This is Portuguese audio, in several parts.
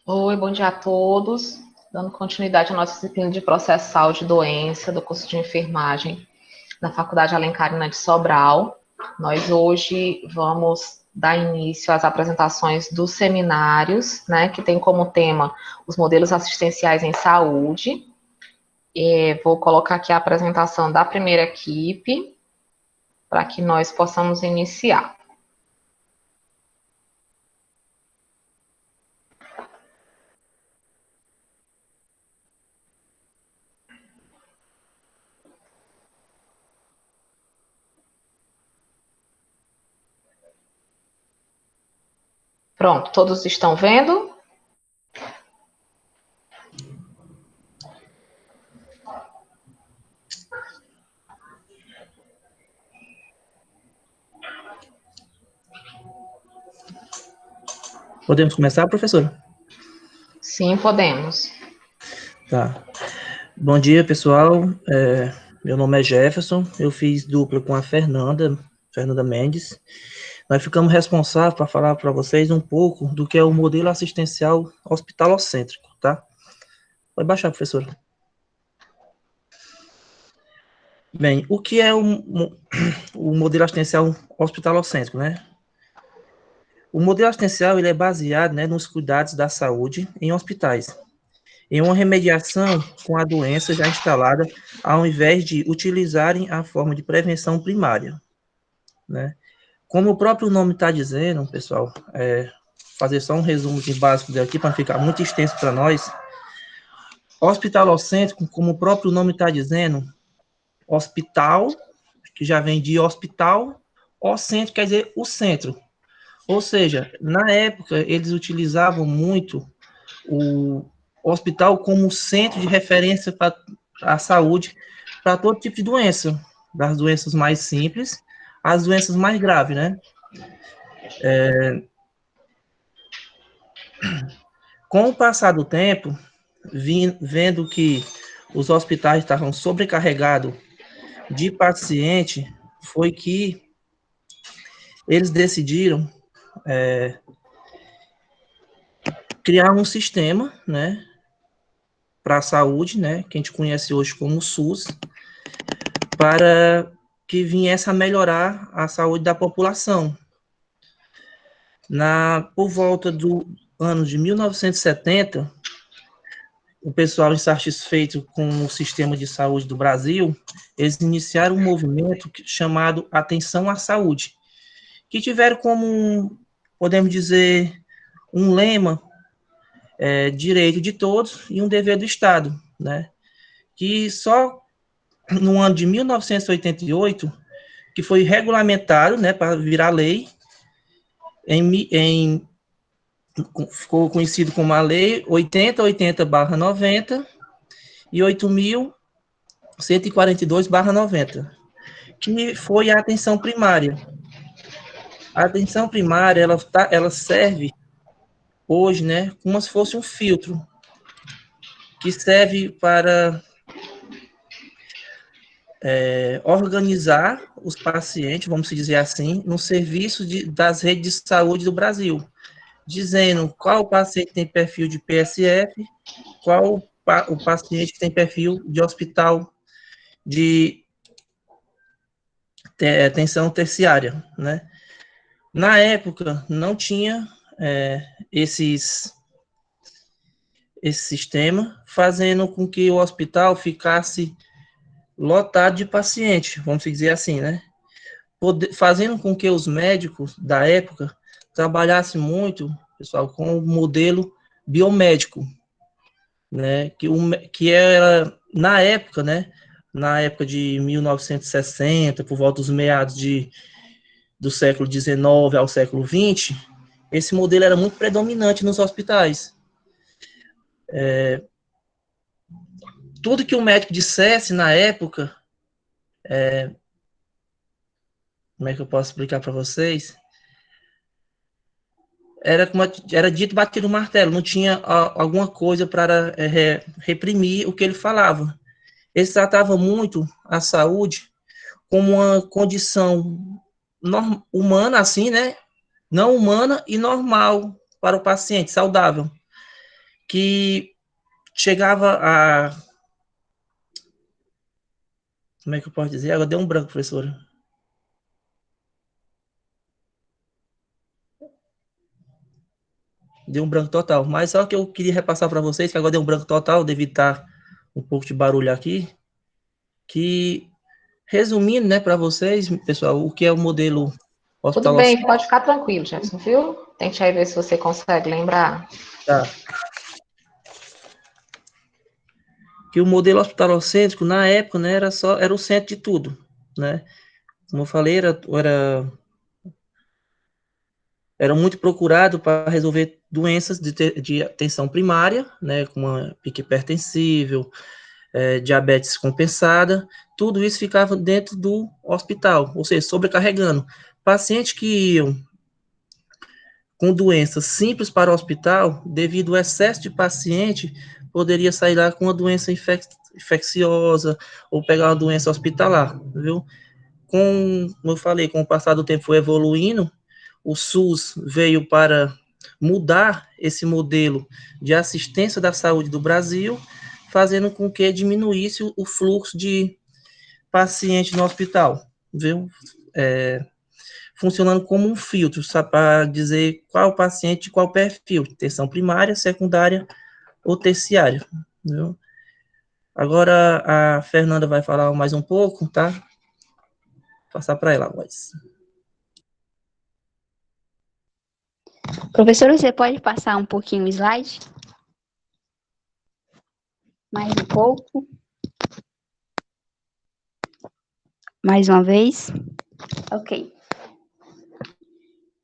Oi, bom dia a todos. Dando continuidade à nossa disciplina de processo de saúde e doença do curso de enfermagem na Faculdade Alencarina de Sobral. Nós hoje vamos dar início às apresentações dos seminários, né, que tem como tema os modelos assistenciais em saúde. Vou colocar aqui a apresentação da primeira equipe para que nós possamos iniciar. Pronto, todos estão vendo? Podemos começar, professora? Sim, podemos. Tá. Bom dia, pessoal. Meu nome é Jefferson, eu fiz dupla com a Fernanda Mendes. Nós ficamos responsáveis para falar para vocês um pouco do que é o modelo assistencial hospitalocêntrico, tá? Pode baixar, professora. Bem, o que é o modelo assistencial hospitalocêntrico, né? O modelo assistencial ele é baseado, né, nos cuidados da saúde em hospitais, em uma remediação com a doença já instalada, ao invés de utilizarem a forma de prevenção primária, né? Como o próprio nome está dizendo, pessoal, fazer só um resumo de básico daqui para não ficar muito extenso para nós. Hospitalocêntrico, como o próprio nome está dizendo, hospital, que já vem de hospital, o centro quer dizer o centro. Ou seja, na época eles utilizavam muito o hospital como centro de referência para a saúde, para todo tipo de doença, das doenças mais simples às doenças mais graves, né? Com o passar do tempo, vendo que os hospitais estavam sobrecarregados de paciente, foi que eles decidiram criar um sistema, né, para a saúde, né, que a gente conhece hoje como SUS, para que viesse a melhorar a saúde da população. Por volta do ano de 1970, o pessoal insatisfeito com o sistema de saúde do Brasil, eles iniciaram um movimento chamado Atenção à Saúde, que tiveram como, podemos dizer, um lema, direito de todos e um dever do Estado, né? Que só no ano de 1988, que foi regulamentado, né, para virar lei, ficou conhecido como a Lei 8080/90 e 8.142/90, que foi a atenção primária. A atenção primária, ela serve hoje, né, como se fosse um filtro, que serve para organizar os pacientes, vamos dizer assim, no serviço das redes de saúde do Brasil, dizendo qual paciente tem perfil de PSF, qual o paciente que tem perfil de hospital de atenção terciária, né? Na época, não tinha esse sistema, fazendo com que o hospital ficasse lotado de pacientes, vamos dizer assim, né? Fazendo com que os médicos da época trabalhassem muito, pessoal, com o modelo biomédico, né? Que era, na época, né? Na época de 1960, por volta dos meados do século XIX ao século XX, esse modelo era muito predominante nos hospitais. Tudo que o médico dissesse na época, como é que eu posso explicar para vocês? Era dito batido o martelo, não tinha alguma coisa para reprimir o que ele falava. Eles tratavam muito a saúde como uma condição humana, assim, né? Não humana e normal para o paciente, saudável. que chegava a... Como é que eu posso dizer? Agora deu um branco, professora. Deu um branco total. Mas só que eu queria repassar para vocês, que agora deu um branco total, devido estar um pouco de barulho aqui, que, resumindo, né, para vocês, pessoal, o que é o modelo Tudo hospitalocêntrico. bem, pode ficar tranquilo, Jefferson, viu? Tente aí ver se você consegue lembrar. Tá. Que o modelo hospitalocêntrico, na época, né, era o centro de tudo, né? Como eu falei, era muito procurado para resolver doenças de atenção primária, né, como a pique hipertensível, diabetes compensada, tudo isso ficava dentro do hospital, ou seja, sobrecarregando. Pacientes que iam com doenças simples para o hospital, devido ao excesso de paciente, poderia sair lá com uma doença infecciosa ou pegar uma doença hospitalar, viu? Como eu falei, com o passar do tempo foi evoluindo, o SUS veio para mudar esse modelo de assistência da saúde do Brasil, fazendo com que diminuísse o fluxo de pacientes no hospital, viu? Funcionando como um filtro, para dizer qual paciente, qual perfil, atenção primária, secundária ou terciária, viu? Agora a Fernanda vai falar mais um pouco, tá? Vou passar para ela a voz. Professor, você pode passar um pouquinho o slide? Mais um pouco. Mais uma vez. Ok.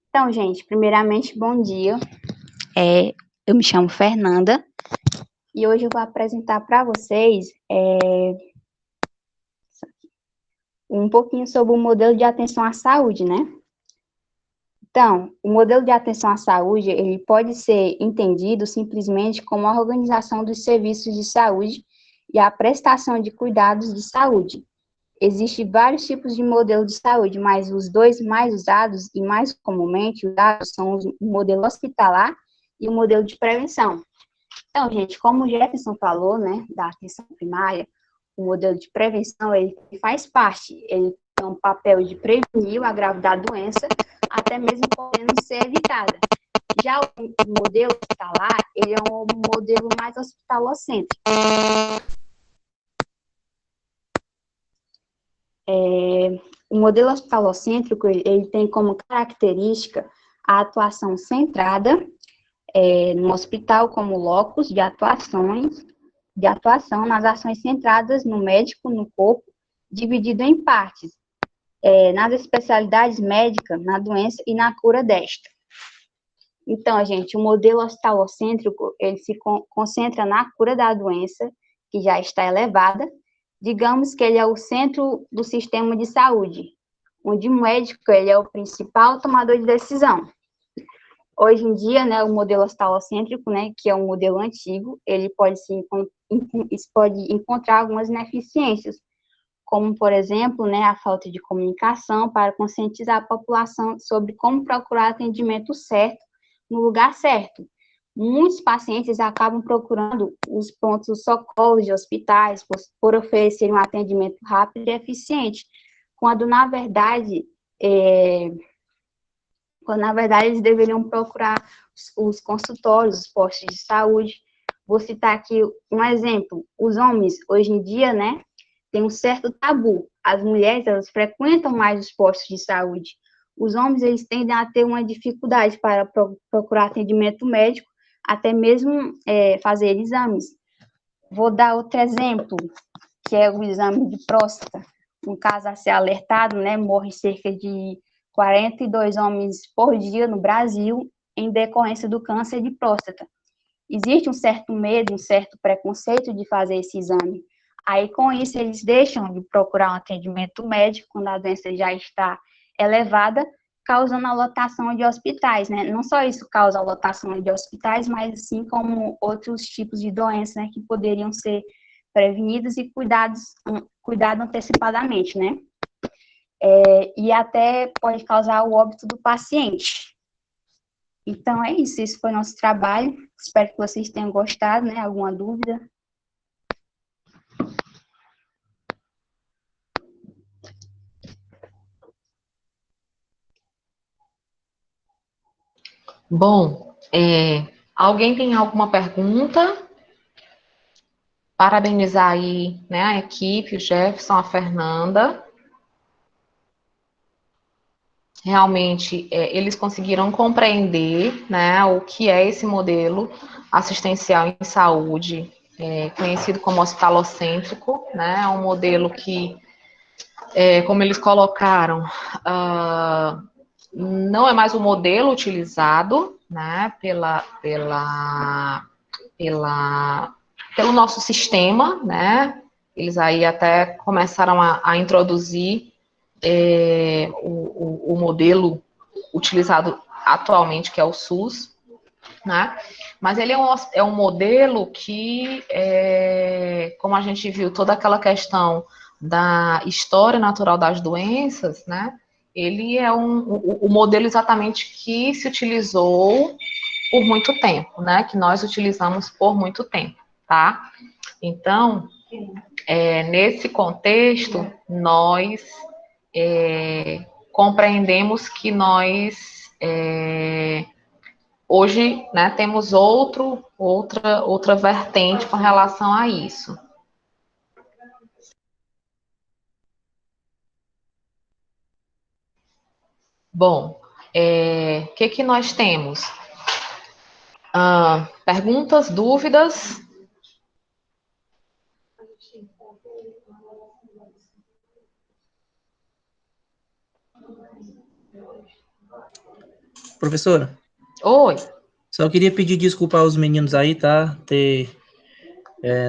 Então, gente, primeiramente, bom dia. Eu me chamo Fernanda e hoje eu vou apresentar para vocês um pouquinho sobre o modelo de atenção à saúde, né? Então, o modelo de atenção à saúde, ele pode ser entendido simplesmente como a organização dos serviços de saúde e a prestação de cuidados de saúde. Existem vários tipos de modelo de saúde, mas os dois mais usados e mais comumente usados são o modelo hospitalar e o modelo de prevenção. Então, gente, como o Jefferson falou, né, da atenção primária, o modelo de prevenção, ele faz parte, ele tem um papel de prevenir o agravo da doença, até mesmo podendo ser evitada. Já o modelo hospitalar, ele é um modelo mais hospitalocêntrico. O modelo hospitalocêntrico, ele tem como característica a atuação centrada no hospital como locus de atuação nas ações centradas no médico, no corpo, dividido em partes, nas especialidades médicas, na doença e na cura desta. Então, gente, o modelo hospitalocêntrico, ele se concentra na cura da doença, que já está elevada. Digamos que ele é o centro do sistema de saúde, onde o médico ele é o principal tomador de decisão. Hoje em dia, né, o modelo hospitalocêntrico, né, que é um modelo antigo, ele pode encontrar algumas ineficiências, como, por exemplo, né, a falta de comunicação para conscientizar a população sobre como procurar atendimento certo no lugar certo. Muitos pacientes acabam procurando os prontos socorros de hospitais por oferecerem um atendimento rápido e eficiente, quando, na verdade, eles deveriam procurar os consultórios, os postos de saúde. Vou citar aqui um exemplo. Os homens, hoje em dia, né, têm um certo tabu. As mulheres, elas frequentam mais os postos de saúde. Os homens, eles tendem a ter uma dificuldade para procurar atendimento médico, até mesmo fazer exames. Vou dar outro exemplo, que é o exame de próstata. Um caso a ser alertado, né, morre cerca de 42 homens por dia no Brasil em decorrência do câncer de próstata. Existe um certo medo, um certo preconceito de fazer esse exame. Aí, com isso, eles deixam de procurar um atendimento médico quando a doença já está elevada, causando a lotação de hospitais, né? Não só isso causa a lotação de hospitais, mas assim como outros tipos de doenças, né, que poderiam ser prevenidas e cuidado antecipadamente, né? E até pode causar o óbito do paciente. Então é isso, esse foi nosso trabalho. Espero que vocês tenham gostado, né? Alguma dúvida? Bom, alguém tem alguma pergunta? Parabenizar aí, né, a equipe, o Jefferson, a Fernanda. Realmente, eles conseguiram compreender, né, o que é esse modelo assistencial em saúde, conhecido como hospitalocêntrico, né, é um modelo que, como eles colocaram, não é mais o modelo utilizado, né, pelo nosso sistema, né, eles aí até começaram a introduzir o modelo utilizado atualmente, que é o SUS, né? Mas ele é um modelo que, como a gente viu, toda aquela questão da história natural das doenças, né? Ele é o modelo exatamente que se utilizou por muito tempo, né? Que nós utilizamos por muito tempo, tá? Então, nesse contexto, nós compreendemos que nós hoje, né, temos outra vertente com relação a isso. Bom, o que nós temos? Perguntas, dúvidas? Professora, Oi. só queria pedir desculpa aos meninos aí, tá?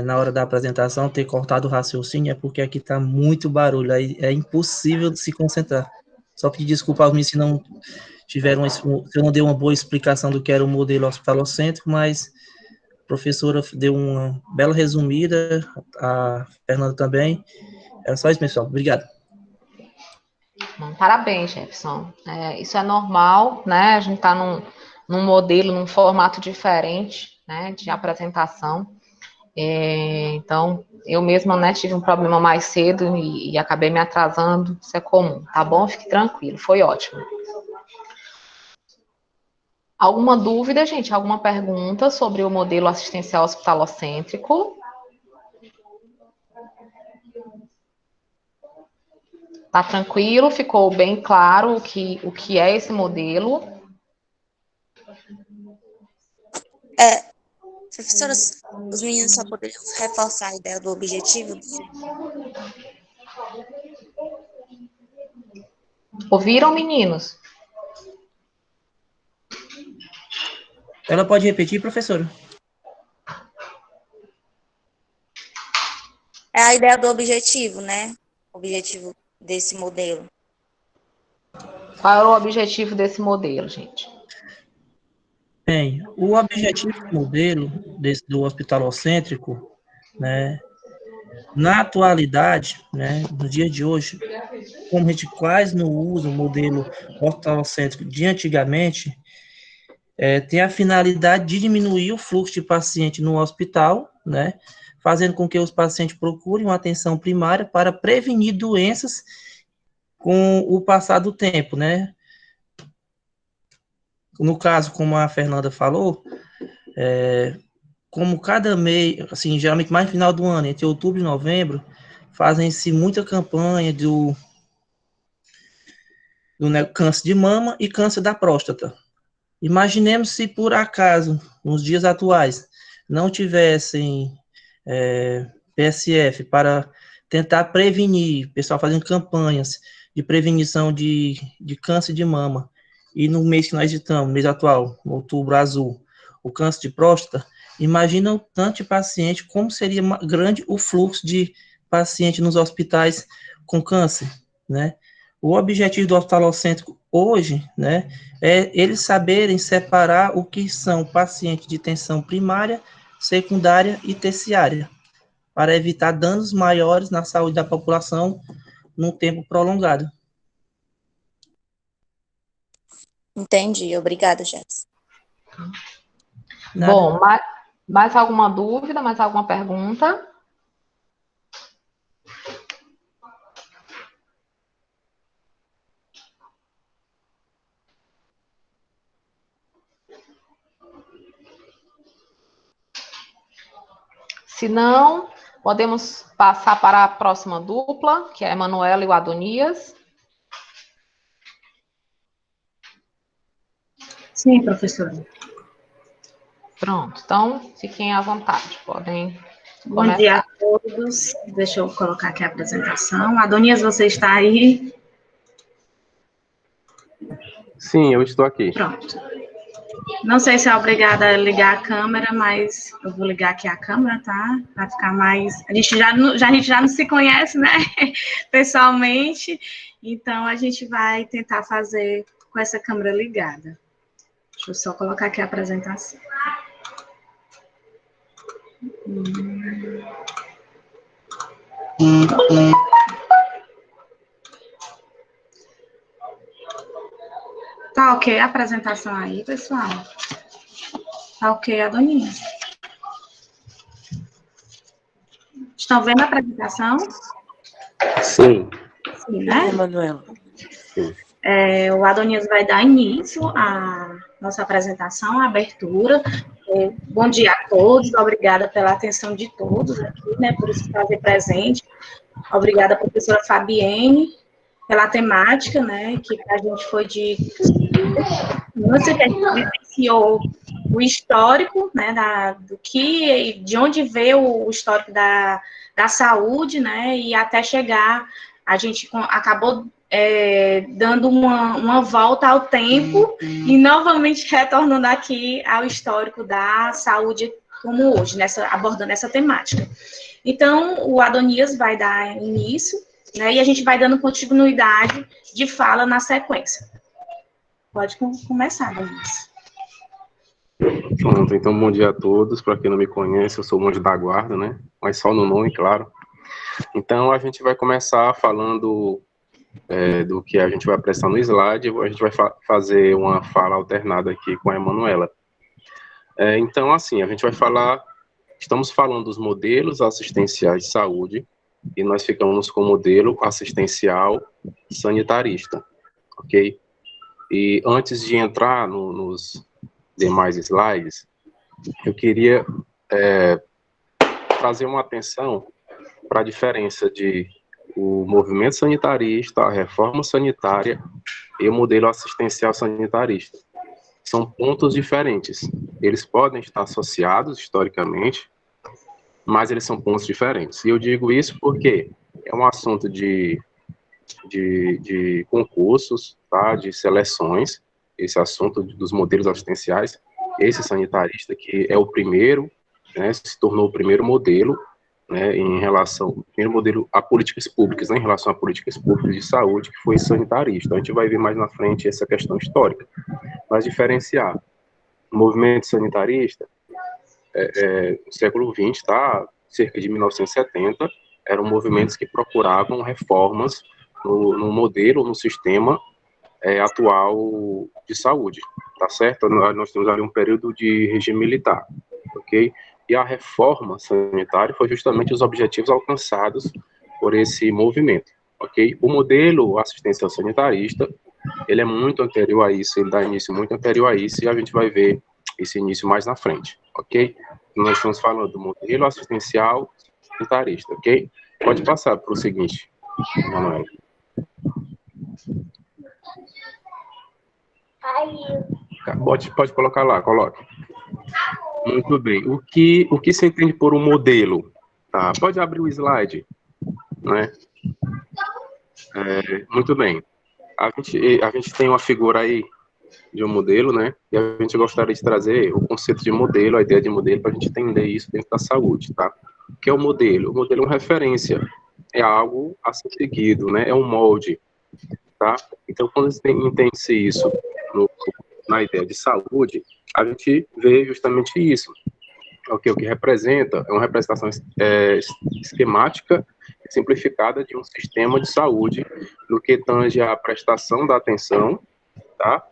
Na hora da apresentação, ter cortado o raciocínio, é porque aqui tá muito barulho, aí é impossível se concentrar. Só pedir desculpa aos meninos se não se eu não dei uma boa explicação do que era o modelo hospitalocêntrico, mas a professora deu uma bela resumida, a Fernanda também. Era só isso, pessoal. Obrigado. Parabéns, Jefferson. Isso é normal, né? A gente está num modelo, num formato diferente, né, de apresentação. Então, eu mesma, né, tive um problema mais cedo e acabei me atrasando. Isso é comum, tá bom? Fique tranquilo, foi ótimo. Alguma dúvida, gente? Alguma pergunta sobre o modelo assistencial hospitalocêntrico? Tá tranquilo? Ficou bem claro o que é esse modelo? Professora, os meninos só poderiam reforçar a ideia do objetivo? Ouviram, meninos? Ela pode repetir, professora? É a ideia do objetivo, né? O objetivo desse modelo. Qual era o objetivo desse modelo, gente? Bem, o objetivo do modelo do hospitalocêntrico, né, na atualidade, né, no dia de hoje, como a gente quase não usa o modelo hospitalocêntrico de antigamente, tem a finalidade de diminuir o fluxo de paciente no hospital, né, fazendo com que os pacientes procurem uma atenção primária para prevenir doenças com o passar do tempo, né. No caso, como a Fernanda falou, como cada mês, assim, geralmente mais no final do ano, entre outubro e novembro, fazem-se muita campanha do câncer de mama e câncer da próstata. Imaginemos se por acaso, nos dias atuais, não tivessem PSF para tentar prevenir, pessoal fazendo campanhas de prevenição de câncer de mama, e no mês que nós estamos, mês atual, outubro azul, o câncer de próstata, imagina o tanto de paciente, como seria grande o fluxo de paciente nos hospitais com câncer, né? O objetivo do hospitalocêntrico hoje, né, é eles saberem separar o que são pacientes de tensão primária, secundária e terciária, para evitar danos maiores na saúde da população num tempo prolongado. Entendi. Obrigada, Jefferson. Nada. Bom, mais alguma dúvida, mais alguma pergunta? Se não, podemos passar para a próxima dupla, que é a Emanuela e o Adonias. Sim, professora. Pronto, então fiquem à vontade, podem Bom dia a começar. todos. Deixa eu colocar aqui a apresentação. Adonias, você está aí? Sim, eu estou aqui. Pronto. Não sei se é obrigada a ligar a câmera, mas eu vou ligar aqui a câmera, tá? Para ficar mais... A gente já não se conhece, né? Pessoalmente. Então, a gente vai tentar fazer com essa câmera ligada. Deixa eu só colocar aqui a apresentação. Tá ok a apresentação aí, pessoal? Tá ok, Adonias? Estão vendo a apresentação? Sim. Sim, né? Manuela. Sim. O Adonias vai dar início à nossa apresentação, à abertura. Bom dia a todos, obrigada pela atenção de todos aqui, né, por se fazer presente. Obrigada, professora Fabienne, pela temática, né, que a gente foi de... Você que a gente vivenciou o histórico, né, de onde veio o histórico da saúde, né, e até chegar, a gente acabou dando uma volta ao tempo e novamente retornando aqui ao histórico da saúde como hoje, abordando essa temática. Então, o Adonias vai dar início, né, e a gente vai dando continuidade de fala na sequência. Pode começar, Adonias. Pronto, então bom dia a todos. Para quem não me conhece, eu sou o Monge da Guarda, né? Mas só no nome, claro. Então, a gente vai começar falando do que a gente vai apresentar no slide. A gente vai fazer uma fala alternada aqui com a Emanuela. Então, assim, a gente vai falar... Estamos falando dos modelos assistenciais de saúde e nós ficamos com o modelo assistencial sanitarista, ok? E antes de entrar nos demais slides, eu queria trazer uma atenção para a diferença de o movimento sanitarista, a reforma sanitária e o modelo assistencial sanitarista. São pontos diferentes. Eles podem estar associados historicamente, mas eles são pontos diferentes. E eu digo isso porque é um assunto de concursos, tá? De seleções, esse assunto dos modelos assistenciais, esse sanitarista que é o primeiro, né, se tornou o primeiro modelo, né, primeiro modelo a políticas públicas, né, em relação a políticas públicas de saúde, que foi sanitarista. A gente vai ver mais na frente essa questão histórica, mas diferenciar o movimento sanitarista, no século XX, tá, cerca de 1970, eram movimentos que procuravam reformas no modelo, no sistema atual de saúde, tá certo? Nós temos ali um período de regime militar, ok? E a reforma sanitária foi justamente os objetivos alcançados por esse movimento, ok? O modelo assistencial sanitarista, ele é muito anterior a isso, ele dá início muito anterior a isso, e a gente vai ver esse início mais na frente, ok? Nós estamos falando do modelo assistencial sanitarista, ok? Pode passar para o seguinte, Manuel. Pode colocar lá, coloque. Muito bem. O que se entende por um modelo? Tá? Pode abrir o slide, né? Muito bem. A gente tem uma figura aí de um modelo, né? E a gente gostaria de trazer o conceito de modelo, a ideia de modelo, para a gente entender isso dentro da saúde, tá? O que é o modelo? O modelo é uma referência, é algo a ser seguido, né? É um molde, tá? Então, quando entende-se isso na ideia de saúde, a gente vê justamente isso. O que representa é uma representação esquemática e simplificada de um sistema de saúde no que tange à prestação da atenção, tá?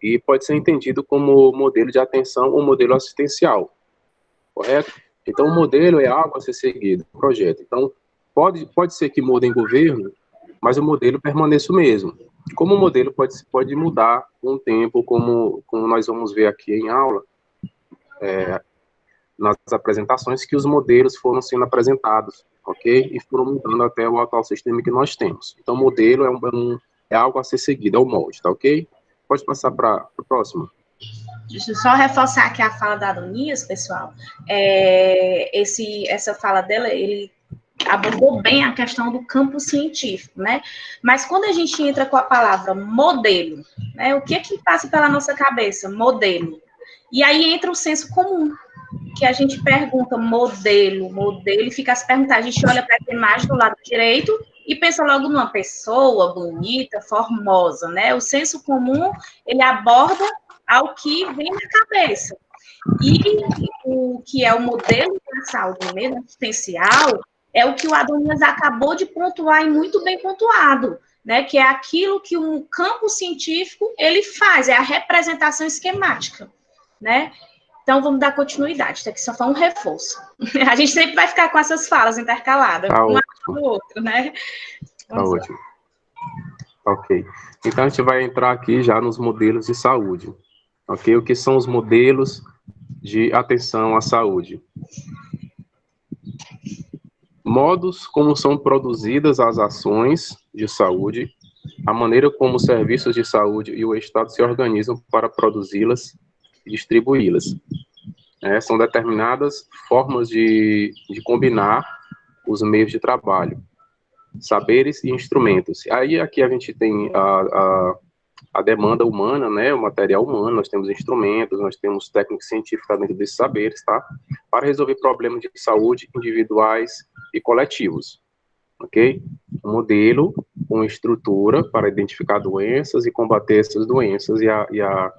e pode ser entendido como modelo de atenção ou modelo assistencial, correto? Então, o modelo é algo a ser seguido, o projeto. Então, pode ser que mude em governo, mas o modelo permaneça o mesmo. Como o modelo pode mudar com o tempo, como nós vamos ver aqui em aula, nas apresentações, que os modelos foram sendo apresentados, ok? E foram mudando até o atual sistema que nós temos. Então, o modelo é algo a ser seguido, é o molde, tá ok? Pode passar para o próximo. Deixa eu só reforçar aqui a fala da Adonias, pessoal. Essa fala dela, ele abordou bem a questão do campo científico, né? Mas quando a gente entra com a palavra modelo, né? O que é que passa pela nossa cabeça? Modelo. E aí entra o senso comum, que a gente pergunta modelo, e fica a se perguntar, a gente olha para a imagem do lado direito e pensa logo numa pessoa bonita, formosa, né? O senso comum, ele aborda ao que vem na cabeça. E o que é o modelo de saúde mesmo, assistencial, é o que o Adonias acabou de pontuar e muito bem pontuado, né? Que é aquilo que um campo científico, ele faz, é a representação esquemática, né? Então, vamos dar continuidade, isso aqui só foi um reforço. A gente sempre vai ficar com essas falas intercaladas, um do outro, né? Tá ótimo. Ok. Então, a gente vai entrar aqui já nos modelos de saúde. Ok? O que são os modelos de atenção à saúde? Modos como são produzidas as ações de saúde, a maneira como os serviços de saúde e o Estado se organizam para produzi-las e distribuí-las. São determinadas formas de combinar os meios de trabalho, saberes e instrumentos. Aí aqui a gente tem a demanda humana, né, o material humano, nós temos instrumentos, nós temos técnicas científicas dentro desses saberes, tá? Para resolver problemas de saúde individuais e coletivos, ok? Um modelo com estrutura para identificar doenças e combater essas doenças e a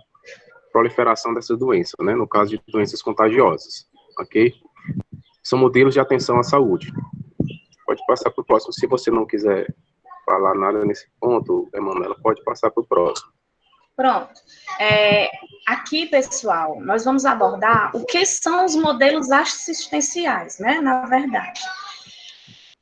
proliferação dessas doenças, né, no caso de doenças contagiosas, ok? São modelos de atenção à saúde. Pode passar para o próximo, se você não quiser falar nada nesse ponto, Emanuela, pode passar para o próximo. Pronto. Aqui, pessoal, nós vamos abordar o que são os modelos assistenciais, né, na verdade.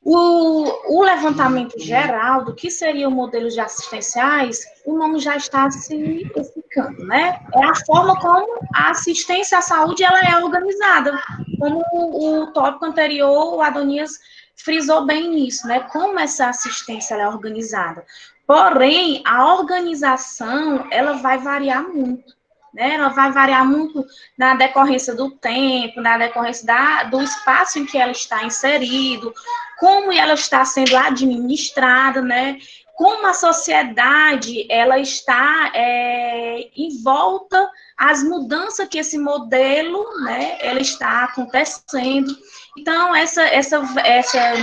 O levantamento geral do que seriam modelos de assistenciais, o nome já está se explicando, né? É a forma como a assistência à saúde ela é organizada. Como o tópico anterior, o Adonias frisou bem nisso, né? Como essa assistência ela é organizada. Porém, a organização, ela vai variar muito, né? Ela vai variar muito na decorrência do tempo, na decorrência do espaço em que ela está inserido, como ela está sendo administrada, né? Como a sociedade ela está em volta às mudanças que esse modelo, né, ela está acontecendo. Então, essa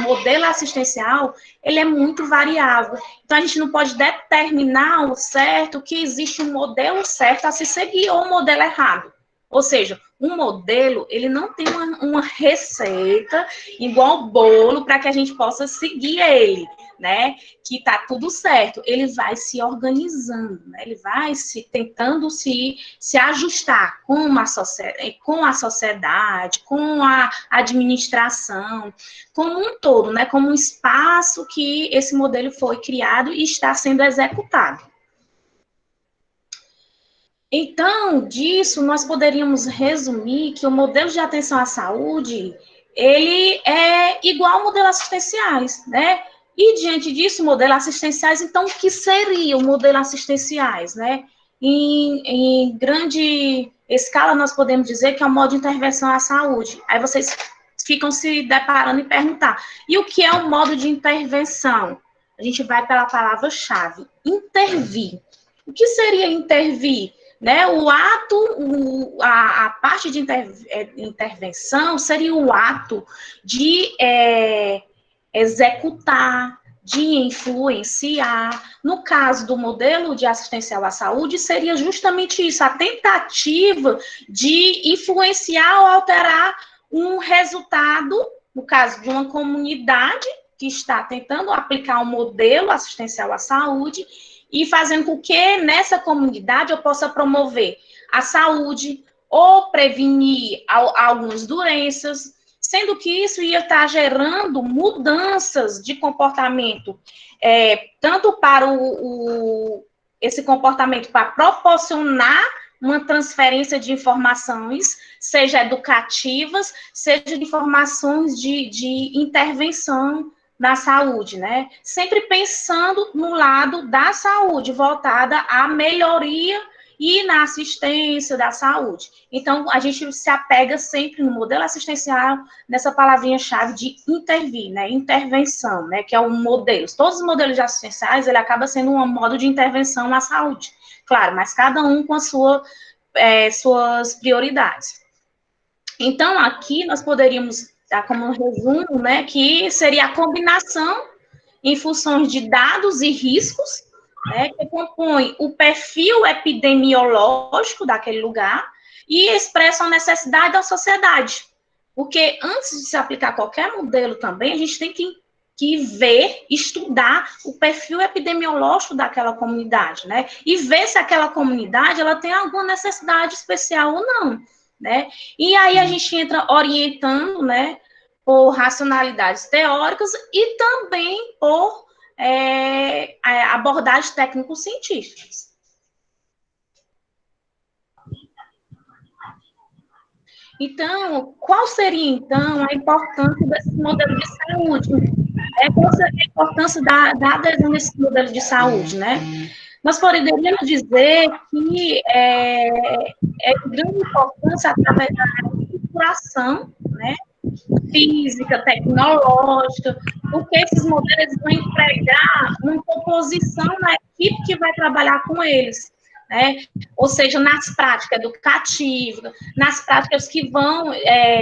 modelo assistencial, ele é muito variável. Então, a gente não pode determinar o certo que existe um modelo certo a se seguir ou um modelo errado. Ou seja, um modelo, ele não tem uma receita igual bolo para que a gente possa seguir ele, né? Que tá tudo certo. Ele vai se organizando, né? Ele vai tentando se ajustar com a sociedade, com a administração, como um todo, né? Como um espaço que esse modelo foi criado e está sendo executado. Então, disso, nós poderíamos resumir que o modelo de atenção à saúde, ele é igual ao modelo assistenciais, né? E, diante disso, modelo assistenciais, então, o que seria o modelo assistenciais, né? Em grande escala, nós podemos dizer que é o modo de intervenção à saúde. Aí vocês ficam se deparando e perguntar, e o que é o modo de intervenção? A gente vai pela palavra-chave, intervir. O que seria intervir? Né, o ato, a parte de intervenção seria o ato de executar, de influenciar. No caso do modelo de assistencial à saúde, seria justamente isso, a tentativa de influenciar ou alterar um resultado, no caso de uma comunidade que está tentando aplicar um modelo assistencial à saúde, e fazendo com que nessa comunidade eu possa promover a saúde ou prevenir algumas doenças, sendo que isso ia estar gerando mudanças de comportamento, tanto para esse comportamento para proporcionar uma transferência de informações, seja educativas, seja de informações de intervenção na saúde, né? Sempre pensando no lado da saúde, voltada à melhoria e na assistência da saúde. Então, a gente se apega sempre no modelo assistencial, nessa palavrinha-chave de intervir, né? Intervenção, né? Que é o modelo. Todos os modelos assistenciais, ele acaba sendo um modo de intervenção na saúde. Claro, mas cada um com as suas prioridades. Então, aqui nós poderíamos dar como um resumo, né, que seria a combinação em funções de dados e riscos, né, que compõe o perfil epidemiológico daquele lugar e expressam a necessidade da sociedade. Porque antes de se aplicar qualquer modelo também, a gente tem que ver, estudar o perfil epidemiológico daquela comunidade, né? E ver se aquela comunidade ela tem alguma necessidade especial ou não, né? E aí a gente entra orientando, né, por racionalidades teóricas e também por abordagens técnico-científicas. Então, qual seria, então, a importância desse modelo de saúde? Qual seria a importância da adesão desse modelo de saúde, né? Nós poderíamos dizer que é de grande importância através da estruturação, né, física, tecnológica, porque esses modelos vão empregar uma composição na equipe que vai trabalhar com eles, né? Ou seja, nas práticas educativas, nas práticas que vão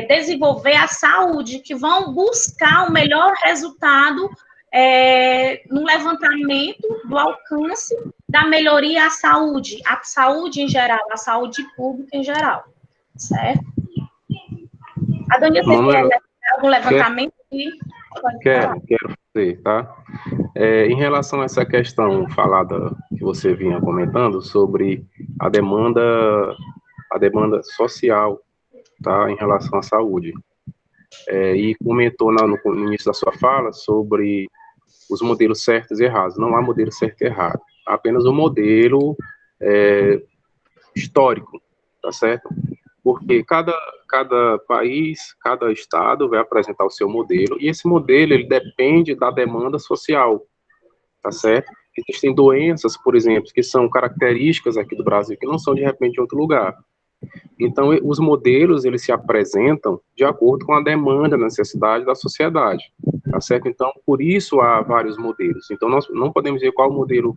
desenvolver a saúde, que vão buscar o melhor resultado no levantamento do alcance da melhoria à saúde em geral, a saúde pública em geral, certo? Adonis, você quer algum levantamento? Quero fazer, tá? Em relação a essa questão falada, que você vinha comentando, sobre a demanda social, tá, em relação à saúde. E comentou no início da sua fala sobre os modelos certos e errados. Não há modelo certo e errado. Há apenas um modelo histórico, tá certo? Porque cada país, cada estado vai apresentar o seu modelo, e esse modelo, ele depende da demanda social, tá certo? Existem doenças, por exemplo, que são características aqui do Brasil, que não são, de repente, em outro lugar. Então, os modelos, eles se apresentam de acordo com a demanda, a necessidade da sociedade, tá certo? Então, por isso há vários modelos. Então, nós não podemos dizer qual modelo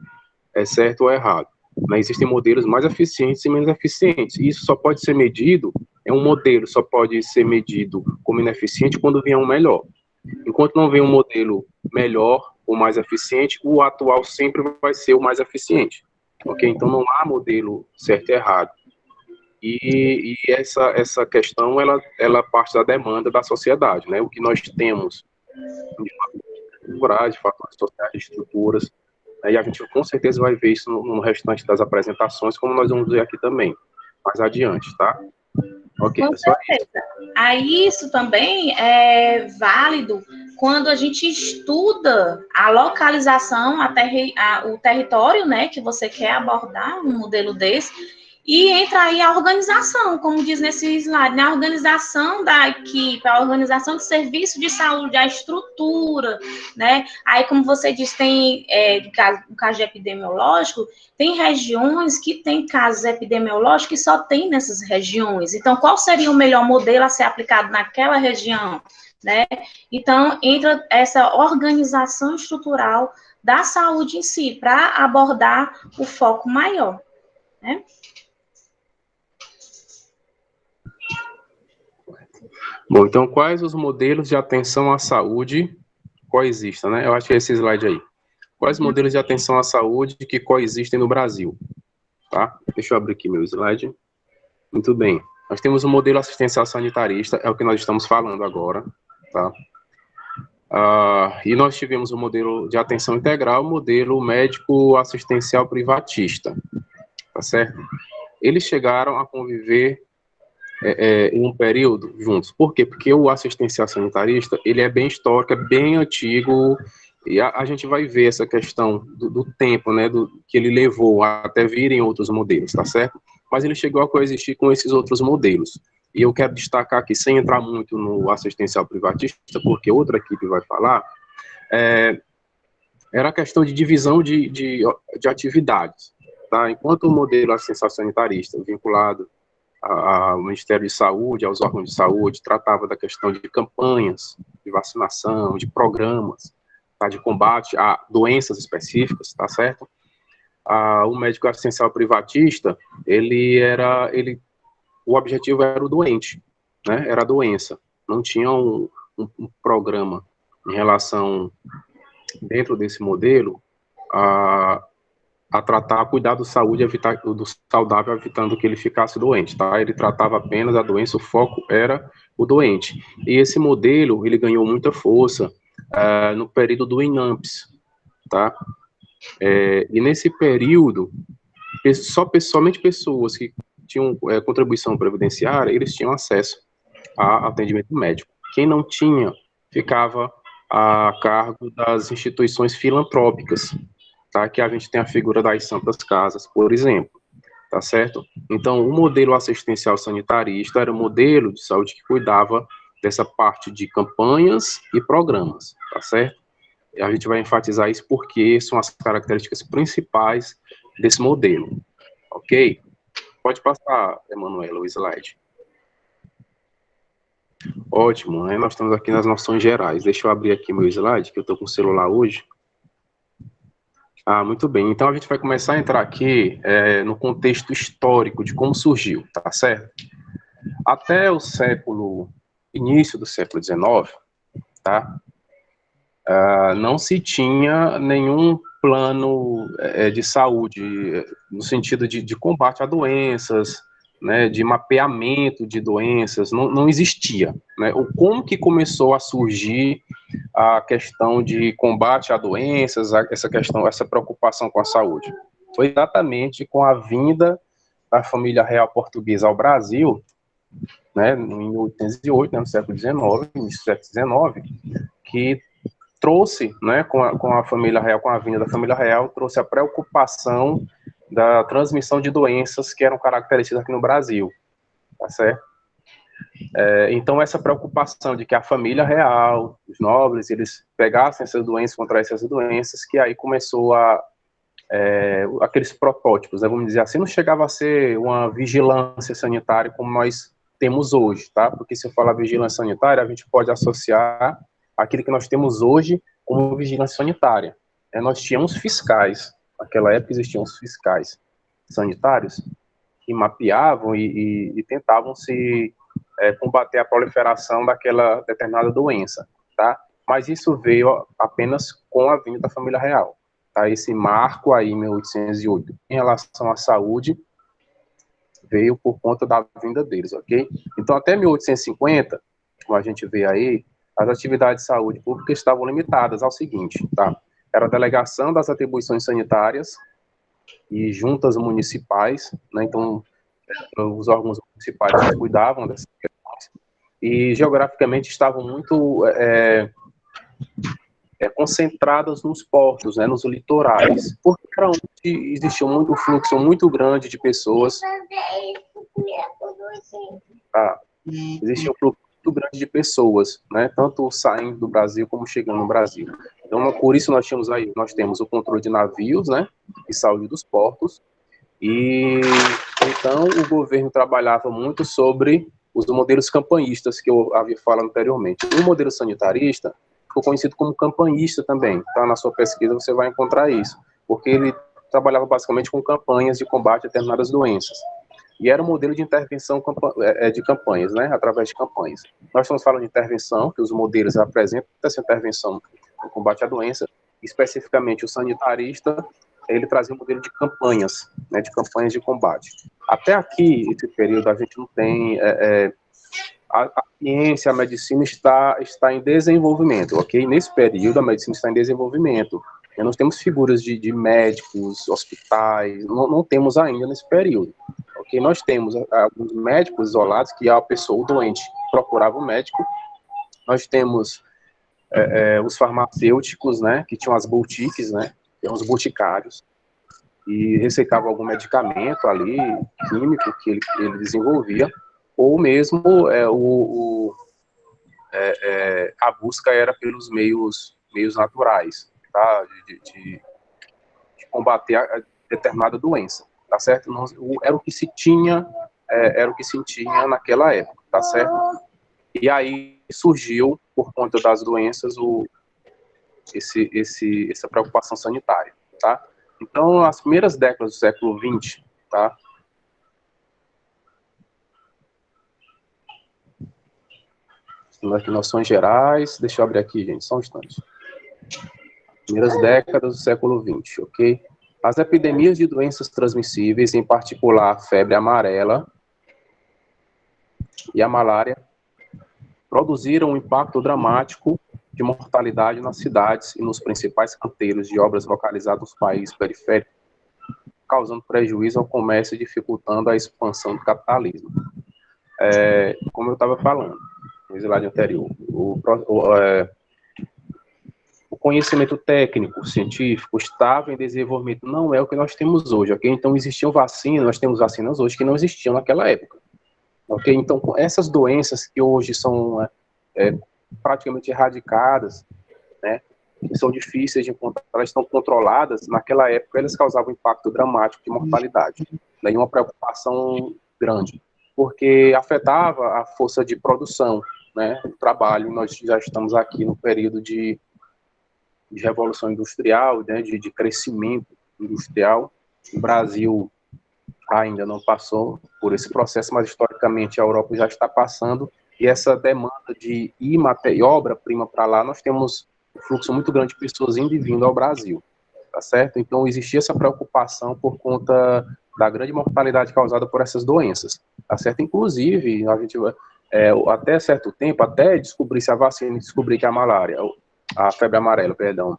é certo ou errado. Mas existem modelos mais eficientes e menos eficientes. E isso só pode ser medido, um modelo só pode ser medido como ineficiente quando vier um melhor. Enquanto não vem um modelo melhor ou mais eficiente, o atual sempre vai ser o mais eficiente. Ok? Então não há modelo certo e errado. E essa questão, ela parte da demanda da sociedade, né? O que nós temos de fatores culturais, de fatores sociais, de estruturas, e a gente com certeza vai ver isso no restante das apresentações, como nós vamos ver aqui também, mais adiante, tá? Ok, com certeza. Aí isso também é válido quando a gente estuda a localização, o território, né, que você quer abordar, um modelo desse, e entra aí a organização, como diz nesse slide, né? A organização da equipe, a organização do serviço de saúde, a estrutura, né? Aí, como você disse, tem, no caso epidemiológico, tem regiões que tem casos epidemiológicos que só tem nessas regiões. Então, qual seria o melhor modelo a ser aplicado naquela região, né? Então, entra essa organização estrutural da saúde em si, para abordar o foco maior, né? Bom, então, quais os modelos de atenção à saúde coexistem, né? Eu acho que é esse slide aí. Quais modelos de atenção à saúde que coexistem no Brasil? Tá? Deixa eu abrir aqui meu slide. Muito bem. Nós temos o modelo assistencial sanitarista, é o que nós estamos falando agora, tá? E nós tivemos o modelo de atenção integral, o modelo médico assistencial privatista, tá certo? Eles chegaram a conviver em um período juntos. Por quê? Porque o assistencial sanitarista, ele é bem histórico, é bem antigo, e a gente vai ver essa questão do tempo, né, que ele levou até virem outros modelos, tá certo? Mas ele chegou a coexistir com esses outros modelos. E eu quero destacar aqui, sem entrar muito no assistencial privatista, porque outra equipe vai falar, era a questão de divisão de atividades, tá? Enquanto o modelo assistencial sanitarista, vinculado ao Ministério de Saúde, aos órgãos de saúde, tratava da questão de campanhas de vacinação, de programas, tá, de combate a doenças específicas, tá certo? O médico assistencial privatista, o objetivo era o doente, né? Era a doença. Não tinha um programa em relação, dentro desse modelo, a tratar, a cuidar do saúde, do saudável, evitando que ele ficasse doente, tá? Ele tratava apenas a doença, o foco era o doente. E esse modelo, ele ganhou muita força no período do INAMPS, tá? E nesse período, somente pessoas que tinham contribuição previdenciária, eles tinham acesso a atendimento médico. Quem não tinha, ficava a cargo das instituições filantrópicas, tá? Que a gente tem a figura das Santas Casas, por exemplo, tá certo? Então, o modelo assistencial sanitarista era o modelo de saúde que cuidava dessa parte de campanhas e programas, tá certo? E a gente vai enfatizar isso porque são as características principais desse modelo, ok? Pode passar, Emanuela, o slide. Ótimo, né? Nós estamos aqui nas noções gerais. Deixa eu abrir aqui meu slide, que eu estou com o celular hoje. Muito bem. Então, a gente vai começar a entrar aqui no contexto histórico de como surgiu, tá certo? Até o início do século XIX, tá? Não se tinha nenhum plano de saúde, no sentido de combate a doenças, né, de mapeamento de doenças, não existia, né? Como que começou a surgir a questão de combate a doenças, essa preocupação com a saúde? Foi exatamente com a vinda da família real portuguesa ao Brasil, né, em 1808, né, no século XIX, início do século XIX, que trouxe, né, com a família real, com a vinda da família real, trouxe a preocupação da transmissão de doenças que eram características aqui no Brasil, tá certo? Então, essa preocupação de que a família real, os nobres, eles pegassem essas doenças, contraíssem essas doenças, que aí começou aqueles protótipos, né, vamos dizer assim, não chegava a ser uma vigilância sanitária como nós temos hoje, tá? Porque se eu falar vigilância sanitária, a gente pode associar aquilo que nós temos hoje como vigilância sanitária. Nós tínhamos fiscais, naquela época existiam os fiscais sanitários que mapeavam e tentavam combater a proliferação daquela determinada doença, tá? Mas isso veio apenas com a vinda da família real, tá? Esse marco aí, em 1808, em relação à saúde, veio por conta da vinda deles, ok? Então, até 1850, como a gente vê aí, as atividades de saúde pública estavam limitadas ao seguinte, tá? Era a delegação das atribuições sanitárias e juntas municipais, né? Então, os órgãos municipais cuidavam dessas questões e, geograficamente, estavam muito concentradas nos portos, né? Nos litorais, porque era onde existia um fluxo muito grande de pessoas. Existia um fluxo muito grande de pessoas, né, tanto saindo do Brasil como chegando no Brasil. Então, por isso nós temos o controle de navios, né, e saúde dos portos, e então o governo trabalhava muito sobre os modelos campanhistas que eu havia falado anteriormente. O modelo sanitarista ficou conhecido como campanhista também, tá? Na sua pesquisa você vai encontrar isso, porque ele trabalhava basicamente com campanhas de combate a determinadas doenças. E era um modelo de intervenção de campanhas, né, através de campanhas. Nós estamos falando de intervenção, que os modelos apresentam essa intervenção no combate à doença, especificamente o sanitarista, ele trazia um modelo de campanhas, né, de campanhas de combate. Até aqui, esse período, a gente não tem a ciência, a medicina está em desenvolvimento, ok? Nesse período, a medicina está em desenvolvimento. E nós temos figuras de médicos, hospitais, não temos ainda nesse período, ok? Nós temos alguns médicos isolados, que a pessoa, o doente, procurava o médico. Nós temos os farmacêuticos, né, que tinham as boutiques, né, os boticários, e receitava algum medicamento ali, químico, que ele desenvolvia, ou mesmo a busca era pelos meios naturais, tá? De combater a determinada doença, tá certo? Era o que se tinha, naquela época, tá certo? E aí surgiu, por conta das doenças, essa preocupação sanitária, tá? Então, as primeiras décadas do século XX, tá? Aqui noções gerais, deixa eu abrir aqui, gente, só um instante. Primeiras décadas do século XX, ok? As epidemias de doenças transmissíveis, em particular a febre amarela e a malária, produziram um impacto dramático de mortalidade nas cidades e nos principais canteiros de obras localizados nos países periféricos, causando prejuízo ao comércio e dificultando a expansão do capitalismo. Como eu estava falando no slide anterior, o conhecimento técnico, científico, estava em desenvolvimento, não é o que nós temos hoje, ok? Então, existiam vacinas, nós temos vacinas hoje que não existiam naquela época, ok? Então, essas doenças que hoje são praticamente erradicadas, né, que são difíceis de encontrar, elas estão controladas, naquela época elas causavam um impacto dramático de mortalidade, daí uma preocupação grande, porque afetava a força de produção, né, o trabalho. Nós já estamos aqui no período de revolução industrial, né, de crescimento industrial. O Brasil ainda não passou por esse processo, mas historicamente a Europa já está passando, e essa demanda de obra-prima para lá, nós temos um fluxo muito grande de pessoas indo e vindo ao Brasil, tá certo? Então existia essa preocupação por conta da grande mortalidade causada por essas doenças, tá certo? Inclusive, a gente até certo tempo, até descobrir-se a vacina, descobrir que a malária, a febre amarela, perdão,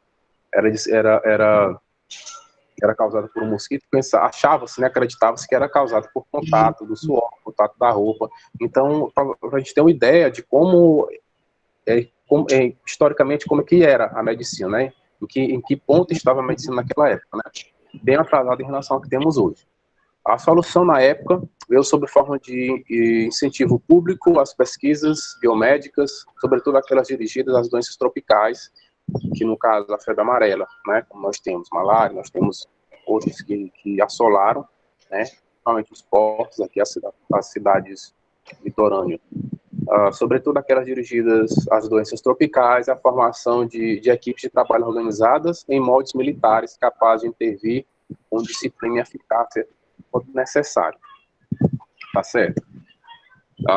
era causada por um mosquito, achava-se, né, acreditava-se que era causada por contato do suor, contato da roupa. Então, para a gente ter uma ideia de como historicamente, como é que era a medicina, né? Em que ponto estava a medicina naquela época, né? Bem atrasada em relação ao que temos hoje. A solução, na época, veio sob forma de incentivo público às pesquisas biomédicas, sobretudo aquelas dirigidas às doenças tropicais, que no caso a febre amarela, né, como nós temos malária, nós temos outros que assolaram, né, principalmente os portos, aqui as cidades litorâneas, sobretudo aquelas dirigidas às doenças tropicais, a formação de equipes de trabalho organizadas em moldes militares capazes de intervir com disciplina e eficácia quando necessário. Tá certo?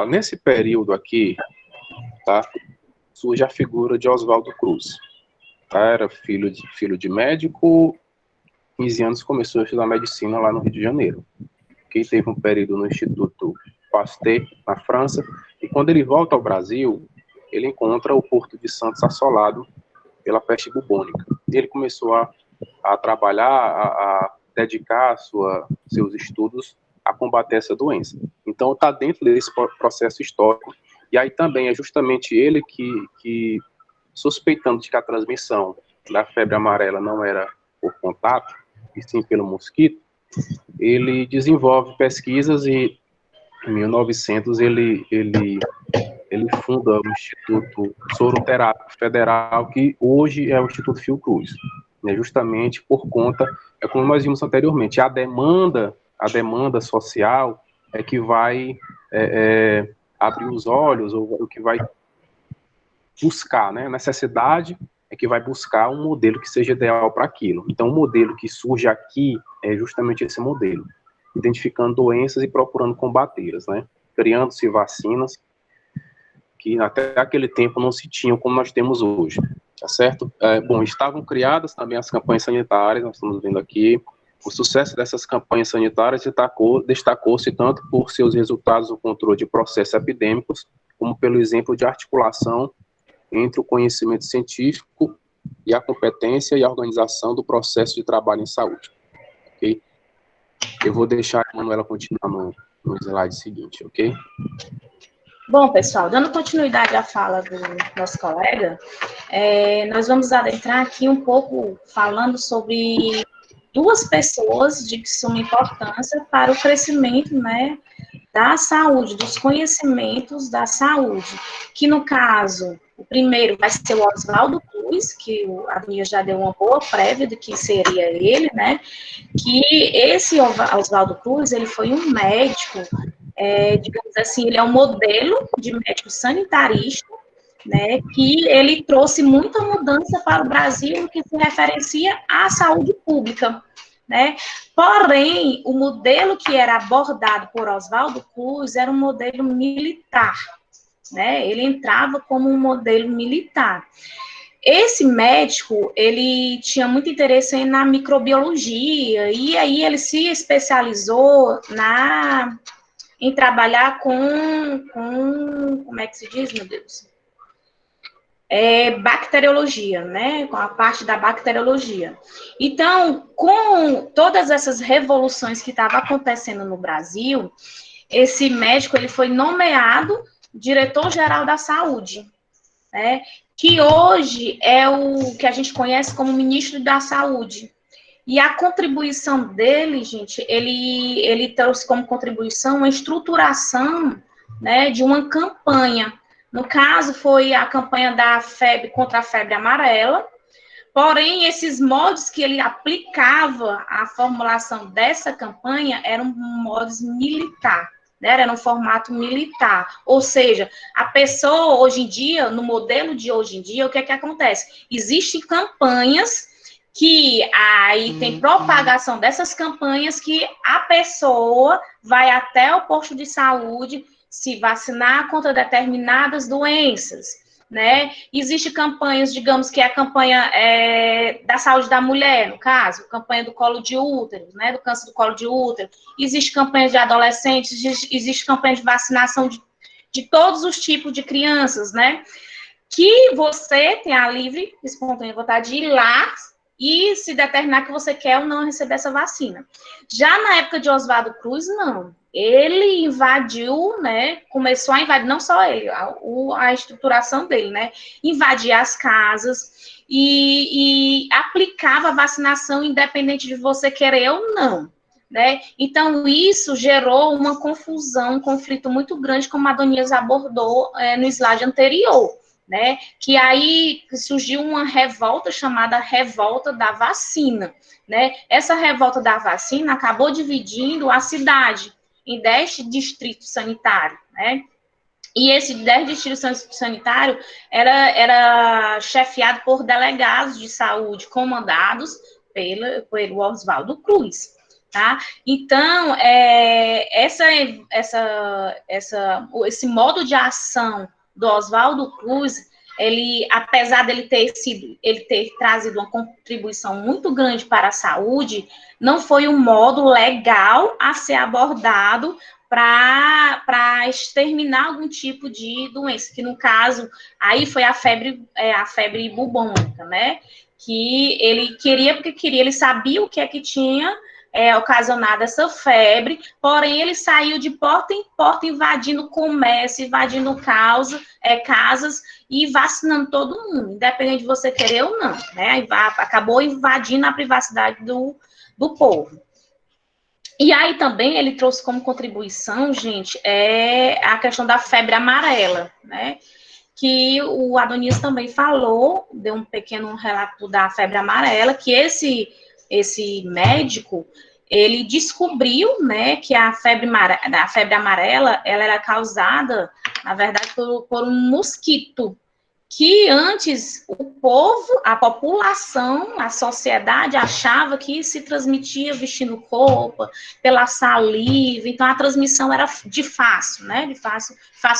Nesse período aqui, tá, surge a figura de Oswaldo Cruz. Era filho de médico, 15 anos começou a estudar medicina lá no Rio de Janeiro. Que teve um período no Instituto Pasteur, na França, e quando ele volta ao Brasil, ele encontra o Porto de Santos assolado pela peste bubônica. Ele começou a trabalhar, a dedicar seus estudos a combater essa doença. Então, está dentro desse processo histórico, e aí também é justamente ele que suspeitando de que a transmissão da febre amarela não era por contato, e sim pelo mosquito, ele desenvolve pesquisas e, em 1900, ele funda o Instituto Soroterápico Federal, que hoje é o Instituto Fiocruz, né, justamente por conta, como nós vimos anteriormente, a demanda social é que vai abrir os olhos, ou o que vai buscar, né? A necessidade é que vai buscar um modelo que seja ideal para aquilo. Então, o modelo que surge aqui é justamente esse modelo, identificando doenças e procurando combatê-las, né? Criando-se vacinas que até aquele tempo não se tinham como nós temos hoje, tá certo? Bom, estavam criadas também as campanhas sanitárias, nós estamos vendo aqui. O sucesso dessas campanhas sanitárias destacou-se tanto por seus resultados no controle de processos epidêmicos, como pelo exemplo de articulação entre o conhecimento científico e a competência e a organização do processo de trabalho em saúde. Ok? Eu vou deixar a Manuela continuar no slide seguinte, ok? Bom, pessoal, dando continuidade à fala do nosso colega, nós vamos adentrar aqui um pouco falando sobre duas pessoas de suma importância para o crescimento, né, da saúde, dos conhecimentos da saúde, que no caso, o primeiro vai ser o Oswaldo Cruz, que a Aninha já deu uma boa prévia de que seria ele, né, que esse Oswaldo Cruz, ele foi um médico, digamos assim, ele é um modelo de médico sanitarista, né, que ele trouxe muita mudança para o Brasil no que se referencia à saúde pública, né? Porém, o modelo que era abordado por Oswaldo Cruz era um modelo militar, né? Ele entrava como um modelo militar. Esse médico, ele tinha muito interesse na microbiologia, e aí ele se especializou em trabalhar com como é que se diz, meu Deus? Bacteriologia, né, com a parte da bacteriologia. Então, com todas essas revoluções que estavam acontecendo no Brasil, esse médico, ele foi nomeado diretor-geral da saúde, né, que hoje é o que a gente conhece como ministro da saúde. E a contribuição dele, gente, ele trouxe como contribuição a estruturação, né, de uma campanha. No caso, foi a campanha da febre contra a febre amarela, porém, esses moldes que ele aplicava à formulação dessa campanha eram moldes militar, né? Era no formato militar. Ou seja, a pessoa, hoje em dia, no modelo de hoje em dia, o que é que acontece? Existem campanhas que aí tem propagação dessas campanhas que a pessoa vai até o posto de saúde se vacinar contra determinadas doenças, né? Existem campanhas, digamos que é a campanha da saúde da mulher, no caso, campanha do colo de útero, né? Do câncer do colo de útero. Existe campanha de adolescentes, existe campanha de vacinação de todos os tipos de crianças, né? Que você tem a livre, espontânea vontade de ir lá e se determinar que você quer ou não receber essa vacina. Já na época de Oswaldo Cruz, não. Ele invadiu, né, começou a invadir, não só ele, a estruturação dele, né, invadir as casas e aplicava a vacinação independente de você querer ou não, né. Então, isso gerou uma confusão, um conflito muito grande, como a Adonias abordou no slide anterior, né, que aí surgiu uma revolta chamada Revolta da Vacina, né, essa revolta da vacina acabou dividindo a cidade em 10 distritos sanitários, né, e esse 10 distritos sanitários era chefiado por delegados de saúde comandados pelo Oswaldo Cruz, tá? Então, esse modo de ação do Oswaldo Cruz, ele, apesar dele ter trazido uma contribuição muito grande para a saúde, não foi um modo legal a ser abordado para exterminar algum tipo de doença, que no caso, aí foi a febre bubônica, né? Que ele queria, porque queria, ele sabia o que é que tinha ocasionado essa febre, porém ele saiu de porta em porta, invadindo comércio, invadindo casas e vacinando todo mundo, independente de você querer ou não, né? Acabou invadindo a privacidade do povo. E aí também ele trouxe como contribuição, gente, a questão da febre amarela, né? Que o Adonias também falou, deu um pequeno relato da febre amarela, que esse médico, ele descobriu, né, que a febre amarela, ela era causada, na verdade, por um mosquito, que antes o povo, a população, a sociedade achava que se transmitia vestindo roupa, pela saliva, então a transmissão era de fácil, né, de fácil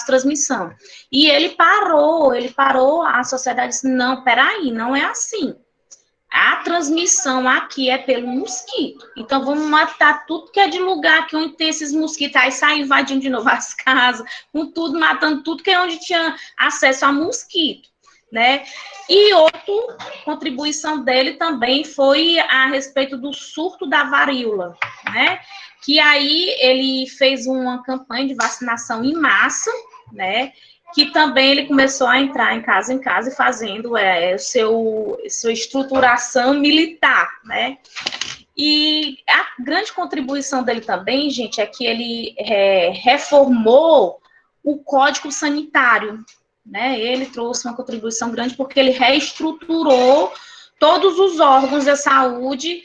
transmissão. E ele parou, a sociedade disse, não, peraí, não é assim. a transmissão aqui é pelo mosquito. Então, vamos matar tudo que é de lugar que onde tem esses mosquitos. Aí sai invadindo de novo as casas, com tudo, matando tudo que é onde tinha acesso a mosquito, né? E outra contribuição dele também foi a respeito do surto da varíola, né? Que aí ele fez uma campanha de vacinação em massa, né? Que também ele começou a entrar em casa e fazendo sua estruturação militar, né? E a grande contribuição dele também, gente, é que ele reformou o Código Sanitário, né? Ele trouxe uma contribuição grande porque ele reestruturou todos os órgãos da saúde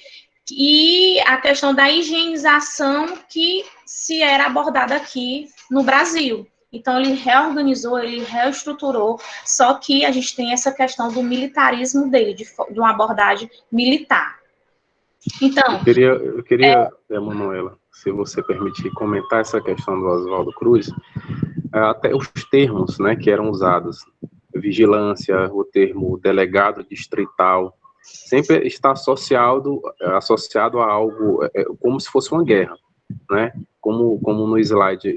e a questão da higienização que se era abordada aqui no Brasil. Então, ele reorganizou, ele reestruturou, só que a gente tem essa questão do militarismo dele, de uma abordagem militar. Então... Eu queria, Manuela, se você permitir comentar essa questão do Oswaldo Cruz, até os termos, né, que eram usados, vigilância, o termo delegado distrital, sempre está associado a algo, como se fosse uma guerra, né? Como no slide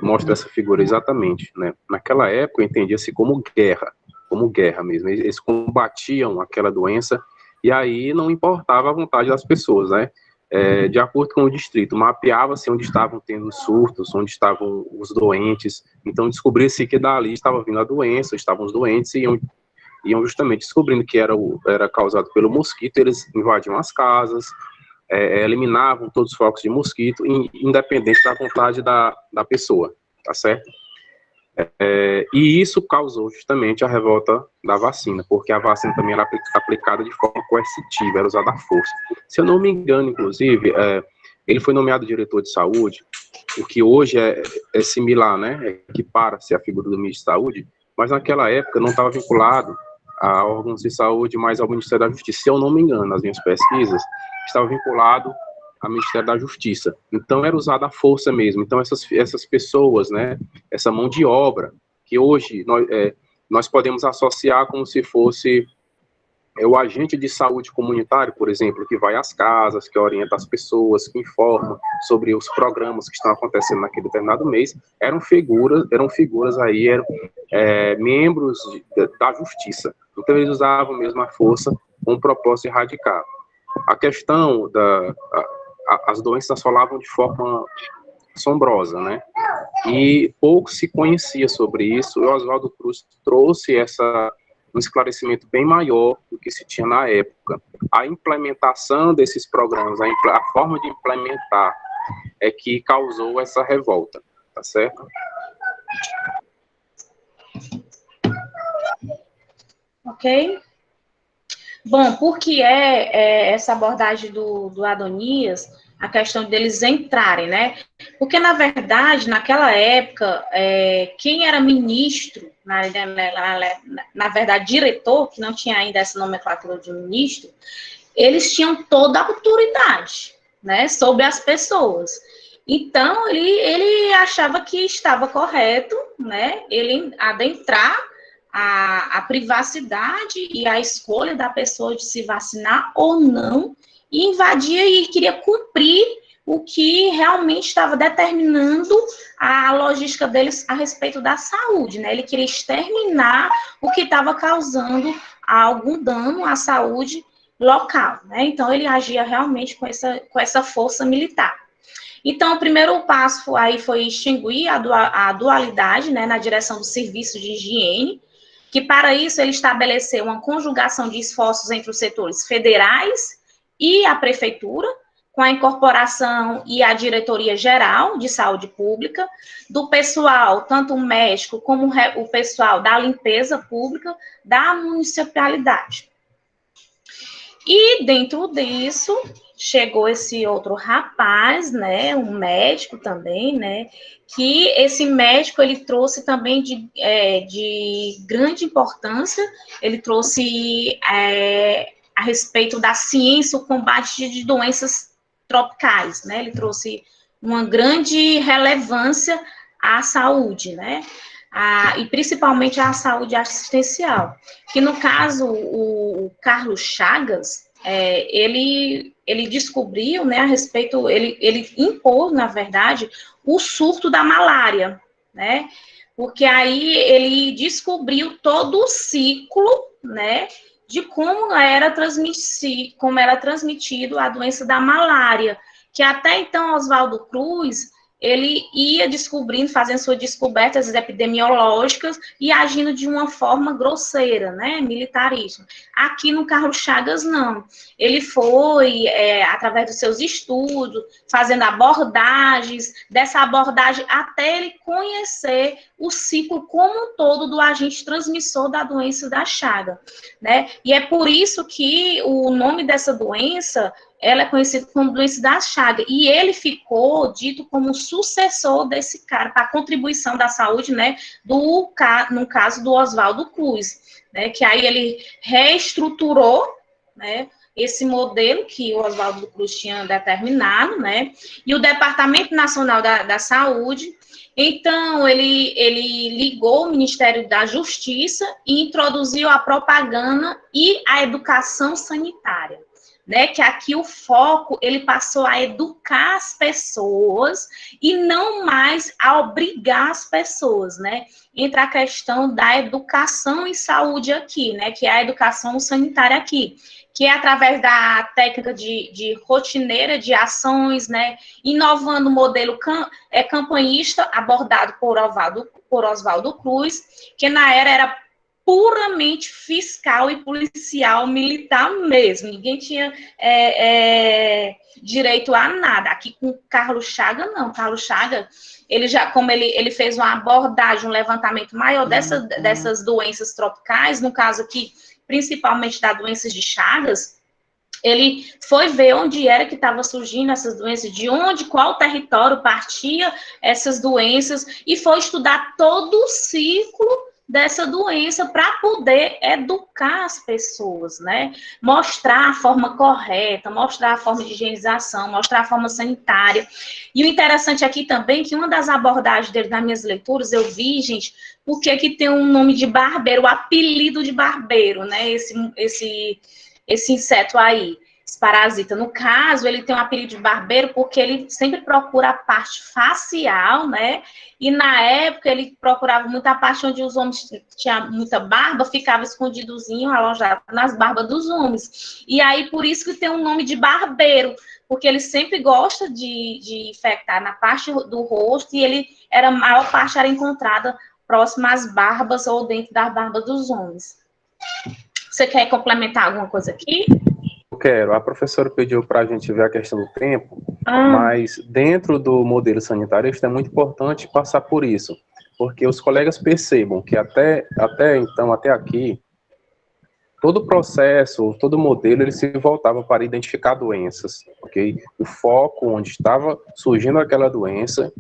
mostra essa figura exatamente, né? Naquela época entendia-se como guerra mesmo. Eles combatiam aquela doença e aí não importava a vontade das pessoas, né? De acordo com o distrito, mapeava-se onde estavam tendo surtos, onde estavam os doentes. Então descobria-se que dali estava vindo a doença, estavam os doentes e iam justamente descobrindo que era causado pelo mosquito. Eles invadiam as casas, eliminavam todos os focos de mosquito, independente da vontade da pessoa, tá certo? E isso causou justamente a revolta da vacina, porque a vacina também era aplicada de forma coercitiva, era usada à força. Se eu não me engano, inclusive, ele foi nomeado diretor de saúde, o que hoje é similar, né? Equipara-se a figura do ministro de saúde, mas naquela época não estava vinculado a órgãos de saúde, mas ao Ministério da Justiça. Se eu não me engano, nas minhas pesquisas, estava vinculado ao Ministério da Justiça. Então, era usada a força mesmo. Então, essas pessoas, né, essa mão de obra, que hoje nós podemos associar como se fosse o agente de saúde comunitário, por exemplo, que vai às casas, que orienta as pessoas, que informa sobre os programas que estão acontecendo naquele determinado mês, eram figuras aí, membros da justiça. Então, eles usavam mesmo a força com o propósito de erradicar. A questão as doenças assolavam de forma assombrosa, né? E pouco se conhecia sobre isso. O Oswaldo Cruz trouxe um esclarecimento bem maior do que se tinha na época. A implementação desses programas, a forma de implementar é que causou essa revolta, tá certo? Ok? Bom, por que essa abordagem do Adonias, a questão deles entrarem, né? Porque, na verdade, naquela época, quem era ministro, na verdade, diretor, que não tinha ainda essa nomenclatura de ministro, eles tinham toda a autoridade, né, sobre as pessoas. Então, ele achava que estava correto, né, ele adentrar a privacidade e a escolha da pessoa de se vacinar ou não, e invadia e queria cumprir o que realmente estava determinando a logística deles a respeito da saúde, né? Ele queria exterminar o que estava causando algum dano à saúde local, né? Então, ele agia realmente com essa força militar. Então, o primeiro passo aí foi extinguir a dualidade, né, na direção do serviço de higiene, que para isso ele estabeleceu uma conjugação de esforços entre os setores federais e a prefeitura, com a incorporação e a diretoria geral de saúde pública, do pessoal, tanto o médico como o pessoal da limpeza pública da municipalidade. E dentro disso, chegou esse outro rapaz, né, um médico também, né, que esse médico, ele trouxe também de grande importância, ele trouxe a respeito da ciência, o combate de doenças tropicais, né, ele trouxe uma grande relevância à saúde, né, e principalmente à saúde assistencial, que no caso, o Carlos Chagas, ele descobriu, né, a respeito, ele impôs, na verdade, o surto da malária, né, porque aí ele descobriu todo o ciclo, né, de como era transmitido a doença da malária, que até então Oswaldo Cruz, ele ia descobrindo, fazendo suas descobertas epidemiológicas e agindo de uma forma grosseira, né, militarista. Aqui no Carlos Chagas, não. Ele foi, através dos seus estudos, fazendo abordagens, dessa abordagem até ele conhecer o ciclo como um todo do agente transmissor da doença da Chaga, né? E é por isso que o nome dessa doença, ela é conhecida como doença da Chaga, e ele ficou dito como sucessor desse cara, para a contribuição da saúde, né, no caso do Oswaldo Cruz, né, que aí ele reestruturou, né, esse modelo que o Oswaldo Cruz tinha determinado, né, e o Departamento Nacional da Saúde, então, ele ligou o Ministério da Justiça e introduziu a propaganda e a educação sanitária, né, que aqui o foco, ele passou a educar as pessoas e não mais a obrigar as pessoas, né, entra a questão da educação em saúde aqui, né, que é a educação sanitária aqui, que é através da técnica de rotineira de ações, né, inovando o modelo campanhista abordado por Oswaldo Cruz, que na era puramente fiscal e policial militar mesmo. Ninguém tinha direito a nada. Aqui com Carlos Chaga, não. Carlos Chaga, ele já, como ele fez uma abordagem, um levantamento maior dessas doenças tropicais, no caso aqui, principalmente das doenças de Chagas, ele foi ver onde era que estava surgindo essas doenças, de onde, qual território partia essas doenças, e foi estudar todo o ciclo dessa doença para poder educar as pessoas, né? Mostrar a forma correta, mostrar a forma de higienização, mostrar a forma sanitária. E o interessante aqui também, que uma das abordagens dele nas minhas leituras, eu vi, gente, porque aqui tem um nome de barbeiro, o apelido de barbeiro, né? Esse inseto aí, esse parasita. No caso, ele tem um apelido de barbeiro porque ele sempre procura a parte facial, né? E na época ele procurava muito a parte onde os homens tinham muita barba, ficava escondidozinho, alojado nas barbas dos homens. E aí, por isso que tem um nome de barbeiro, porque ele sempre gosta de infectar na parte do rosto, e a maior parte era encontrada próxima às barbas ou dentro das barbas dos homens. Você quer complementar alguma coisa aqui? Eu quero. A professora pediu para a gente ver a questão do tempo, mas dentro do modelo sanitarista é muito importante passar por isso, porque os colegas percebam que até aqui, todo o processo, todo o modelo, ele se voltava para identificar doenças, ok? O foco onde estava surgindo aquela doença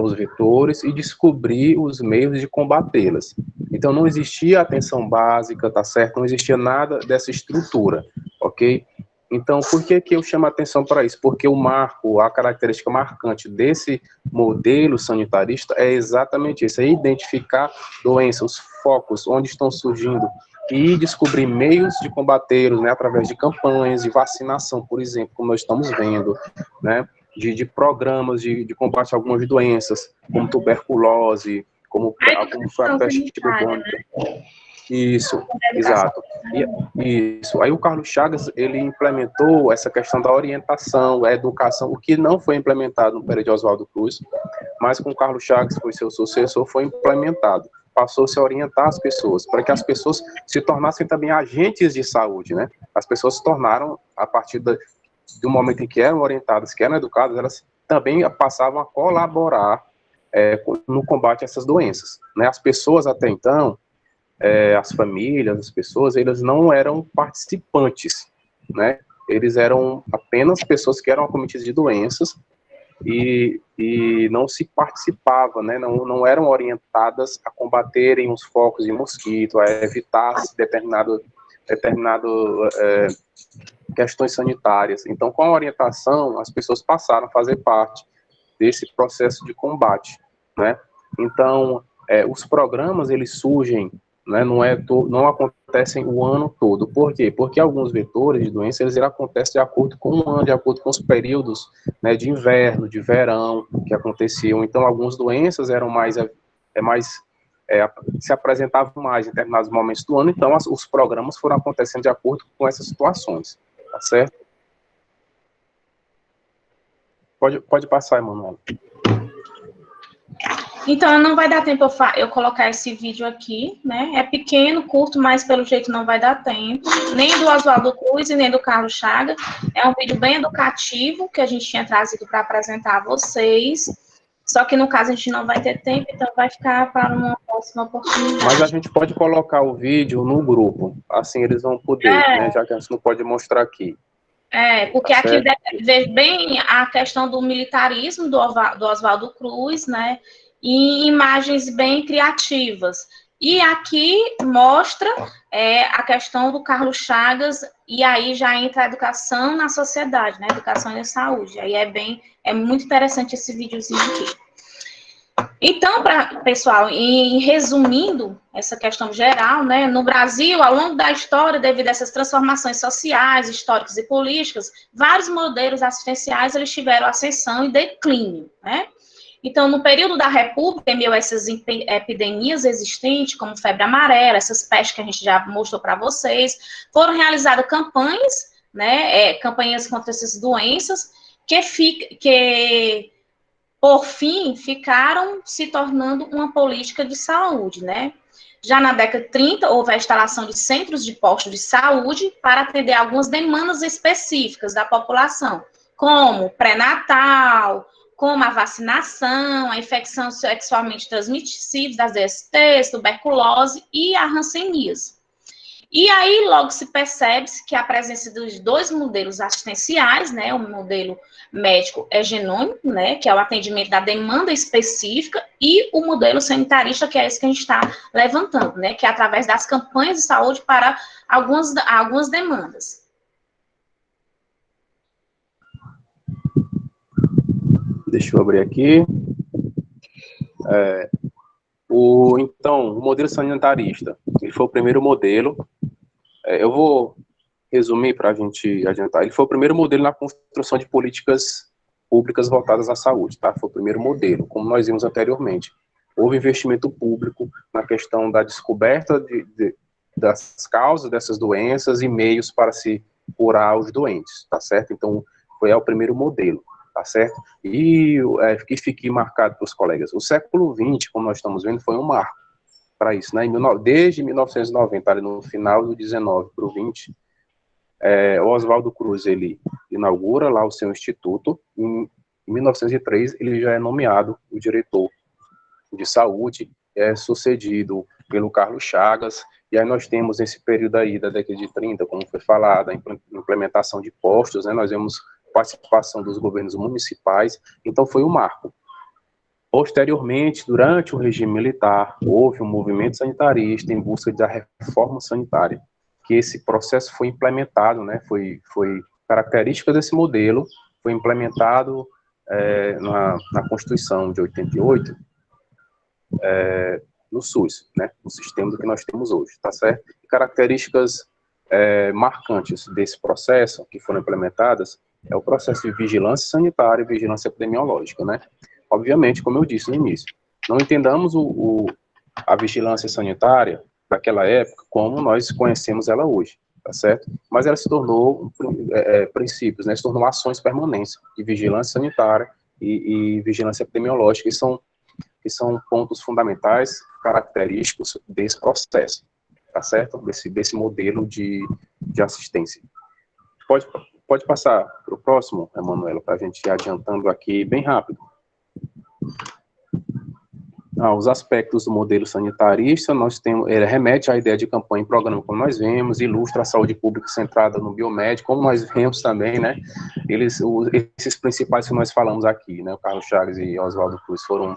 os vetores e descobrir os meios de combatê-las. Então, não existia atenção básica, tá certo? Não existia nada dessa estrutura, ok? Então, por que eu chamo a atenção para isso? Porque a característica marcante desse modelo sanitarista é exatamente isso, é identificar doenças, os focos, onde estão surgindo, e descobrir meios de combatê-los, né, através de campanhas de vacinação, por exemplo, como nós estamos vendo, né, de programas de combate a algumas doenças, como tuberculose, como foi a peste bubônica. Isso, exato. Isso. Aí o Carlos Chagas, ele implementou essa questão da orientação, a educação, o que não foi implementado no período de Oswaldo Cruz, mas com o Carlos Chagas, que foi seu sucessor, foi implementado. Passou-se a orientar as pessoas, para que as pessoas se tornassem também agentes de saúde, né? As pessoas se tornaram, a partir do momento em que eram orientadas, que eram educadas, elas também passavam a colaborar no combate a essas doenças, né? As pessoas até então, as famílias, as pessoas, eles não eram participantes, né? Eles eram apenas pessoas que eram acometidas de doenças e não se participava, né? Não eram orientadas a combaterem os focos de mosquito, a evitar determinado questões sanitárias. Então, com a orientação, as pessoas passaram a fazer parte desse processo de combate, né? Então, os programas, eles surgem, né, não acontecem o ano todo. Por quê? Porque alguns vetores de doença, eles acontecem de acordo com o ano, de acordo com os períodos, né, de inverno, de verão, que aconteciam. Então, algumas doenças eram se apresentavam mais em determinados momentos do ano, então os programas foram acontecendo de acordo com essas situações, tá certo? Pode passar, Emanuela. Então, não vai dar tempo eu colocar esse vídeo aqui, né? É pequeno, curto, mas pelo jeito não vai dar tempo. Nem do Oswaldo Cruz e nem do Carlos Chagas. É um vídeo bem educativo que a gente tinha trazido para apresentar a vocês. Só que no caso a gente não vai ter tempo, então vai ficar para uma próxima oportunidade. Mas a gente pode colocar o vídeo no grupo, assim eles vão poder, né? Já que a gente não pode mostrar aqui. Porque tá aqui vê bem a questão do militarismo do Oswaldo Cruz, né? E imagens bem criativas. E aqui mostra a questão do Carlos Chagas, e aí já entra a educação na sociedade, né? Educação e saúde. Aí é muito interessante esse videozinho aqui. Então, pessoal, resumindo essa questão geral, né, no Brasil, ao longo da história, devido a essas transformações sociais, históricas e políticas, vários modelos assistenciais eles tiveram ascensão e declínio, né? Então, no período da República, em meio a essas epidemias existentes, como febre amarela, essas pestes que a gente já mostrou para vocês, foram realizadas campanhas, né, campanhas contra essas doenças, que por fim, ficaram se tornando uma política de saúde, né? Já na década de 30, houve a instalação de centros de postos de saúde para atender algumas demandas específicas da população, como pré-natal, como a vacinação, a infecção sexualmente transmissível, das DSTs, tuberculose e a hanseníase. E aí, logo se percebe que a presença dos dois modelos assistenciais, né, o modelo médico genômico, né, que é o atendimento da demanda específica, e o modelo sanitarista, que é esse que a gente está levantando, né, que é através das campanhas de saúde para algumas demandas. Deixa eu abrir aqui. Então, o modelo sanitarista, ele foi o primeiro modelo. Eu vou resumir para a gente adiantar. Ele foi o primeiro modelo na construção de políticas públicas voltadas à saúde, tá? Foi o primeiro modelo, como nós vimos anteriormente. Houve investimento público na questão da descoberta das causas dessas doenças e meios para se curar os doentes, tá certo? Então, foi o primeiro modelo, tá certo? E que fique marcado para os colegas. O século XX, como nós estamos vendo, foi um marco para isso, né? Desde 1990, ali no final do 19 para o 20, o Oswaldo Cruz, ele inaugura lá o seu instituto. Em 1903, ele já é nomeado o diretor de saúde, sucedido pelo Carlos Chagas, e aí nós temos esse período aí da década de 30, como foi falado, a implementação de postos, né? Nós vemos participação dos governos municipais, então foi um marco. Posteriormente, durante o regime militar, houve um movimento sanitarista em busca da reforma sanitária, que esse processo foi implementado, né, foi característica desse modelo, foi implementado na Constituição de 88, no SUS, né, no sistema do que nós temos hoje, tá certo? E características marcantes desse processo, que foram implementadas, é o processo de vigilância sanitária e vigilância epidemiológica, né? Obviamente, como eu disse no início, não entendamos a vigilância sanitária daquela época como nós conhecemos ela hoje, tá certo? Mas ela se tornou princípios, né? Se tornou ações permanentes de vigilância sanitária e vigilância epidemiológica, que são pontos fundamentais, característicos desse processo, tá certo? Desse modelo de assistência. Pode passar para o próximo, Emanuela, para a gente ir adiantando aqui bem rápido. Os aspectos do modelo sanitarista, ele remete à ideia de campanha e programa, como nós vemos, ilustra a saúde pública centrada no biomédico, como nós vemos também, né? Esses principais que nós falamos aqui, né? O Carlos Chagas e Oswaldo Cruz foram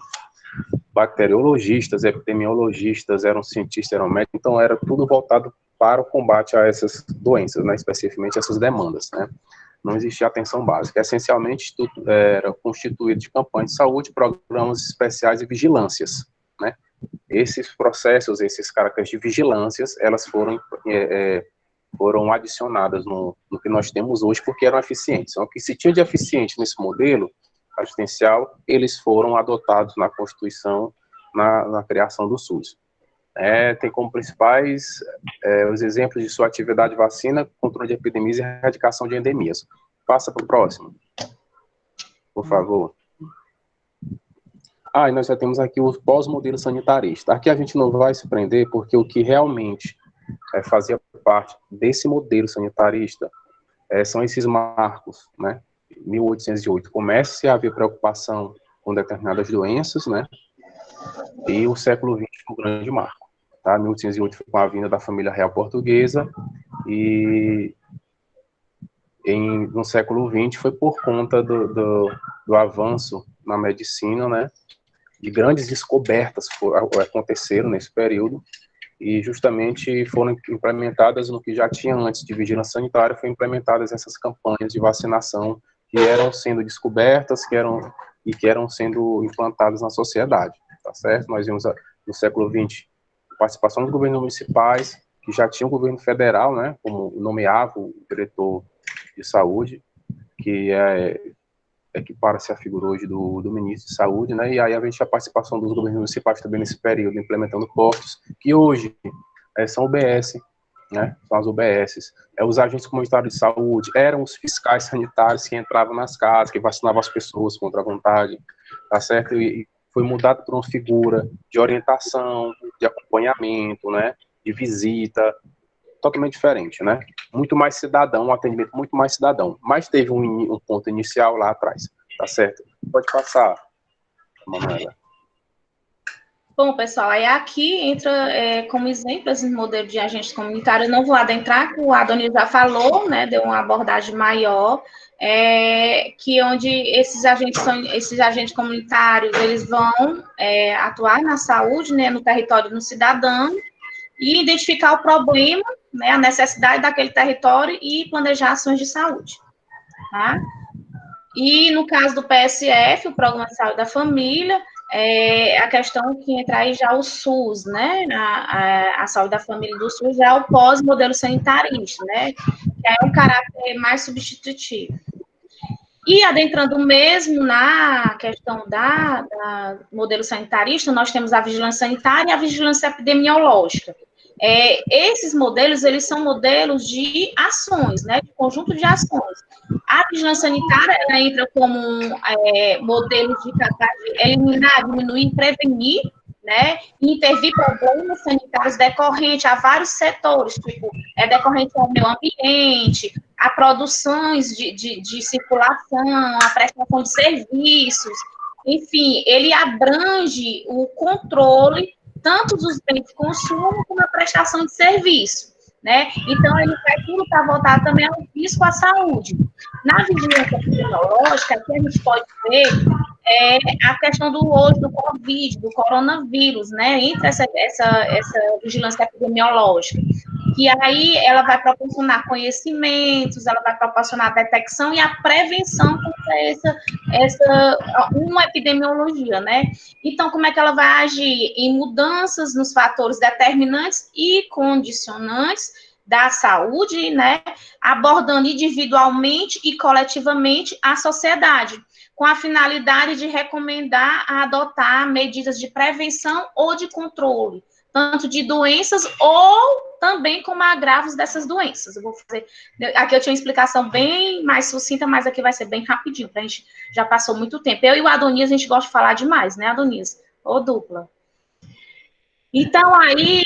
bacteriologistas, epidemiologistas, eram cientistas, eram médicos, então era tudo voltado para o combate a essas doenças, né? Especificamente essas demandas, né? Não existia atenção básica. Essencialmente, tudo era constituído de campanhas de saúde, programas especiais e vigilâncias, né? esses processos, esses caracteres de vigilâncias, elas foram adicionadas no que nós temos hoje, porque eram eficientes. Então, o que se tinha de eficiente nesse modelo assistencial, eles foram adotados na Constituição, na criação do SUS. Tem como principais os exemplos de sua atividade vacina, controle de epidemias e erradicação de endemias. Passa para o próximo, por favor. E nós já temos aqui o pós-modelo sanitarista. Aqui a gente não vai se prender, porque o que realmente fazia parte desse modelo sanitarista são esses marcos, né? 1808 começa a haver preocupação com determinadas doenças, né? E o século XX foi o grande marco, tá? 1808 foi com a vinda da família real portuguesa, e no século XX foi por conta do avanço na medicina, né? De grandes descobertas aconteceram nesse período, e justamente foram implementadas no que já tinha antes de vigilância sanitária, foram implementadas essas campanhas de vacinação que eram sendo descobertas, que eram sendo implantadas na sociedade, tá certo? Nós vimos no século XX a participação dos governos municipais, que já tinha o governo federal, né, como nomeava o diretor de saúde, que equipara-se à figura hoje do ministro de saúde, né, e aí a gente a participação dos governos municipais também nesse período, implementando postos, que hoje são UBS, né, são as UBSs, os agentes comunitários de saúde, eram os fiscais sanitários que entravam nas casas, que vacinavam as pessoas contra a vontade, tá certo? E foi mudado por uma figura de orientação, de acompanhamento, né, de visita, totalmente diferente, né? Muito mais cidadão, um atendimento muito mais cidadão. Mas teve um ponto inicial lá atrás, tá certo? Pode passar, Manuela. Bom, pessoal, aí aqui entra como exemplo esse modelo de agentes comunitários. Eu não vou adentrar, que o Adonis já falou, né? Deu uma abordagem maior, que onde esses agentes comunitários, eles vão atuar na saúde, né? No território do cidadão, e identificar o problema, né, a necessidade daquele território e planejar ações de saúde, tá? E no caso do PSF, o Programa de Saúde da Família, a questão que entra aí já o SUS, né, a saúde da família do SUS já é o pós-modelo sanitarista, né, que é um caráter mais substitutivo. E adentrando mesmo na questão da modelo sanitarista, nós temos a vigilância sanitária e a vigilância epidemiológica. Esses modelos, eles são modelos de ações, né, de conjunto de ações. A vigilância sanitária, ela entra como modelo de capaz de eliminar, diminuir, prevenir, né, e intervir problemas sanitários decorrentes a vários setores, tipo, decorrente ao meio ambiente, a produções de circulação, a prestação de serviços, enfim, ele abrange o controle tanto dos bens de consumo como a prestação de serviço, né? Então, ele vai tudo para voltar também ao risco à saúde. Na vigilância epidemiológica, aqui a gente pode ver a questão do Covid, do coronavírus, né? Entre essa vigilância epidemiológica. E aí ela vai proporcionar conhecimentos, ela vai proporcionar a detecção e a prevenção contra uma epidemiologia, né? Então, como é que ela vai agir? Em mudanças nos fatores determinantes e condicionantes da saúde, né? Abordando individualmente e coletivamente a sociedade, com a finalidade de recomendar a adotar medidas de prevenção ou de controle, tanto de doenças ou também como agravos dessas doenças. Eu vou fazer... Aqui eu tinha uma explicação bem mais sucinta, mas aqui vai ser bem rapidinho, porque a gente já passou muito tempo. Eu e o Adonias, a gente gosta de falar demais, né, Adonias? Ô, dupla. Então, aí,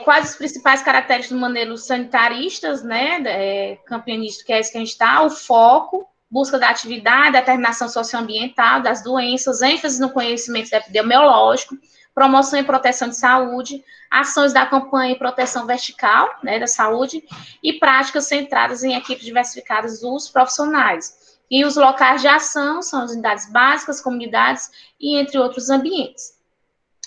quais os principais caracteres do modelo sanitaristas, né, campeonista, que é esse que a gente está, o foco, busca da atividade, determinação socioambiental das doenças, ênfase no conhecimento epidemiológico, promoção e proteção de saúde, ações da campanha e proteção vertical, né, da saúde, e práticas centradas em equipes diversificadas dos profissionais. E os locais de ação são as unidades básicas, comunidades e entre outros ambientes.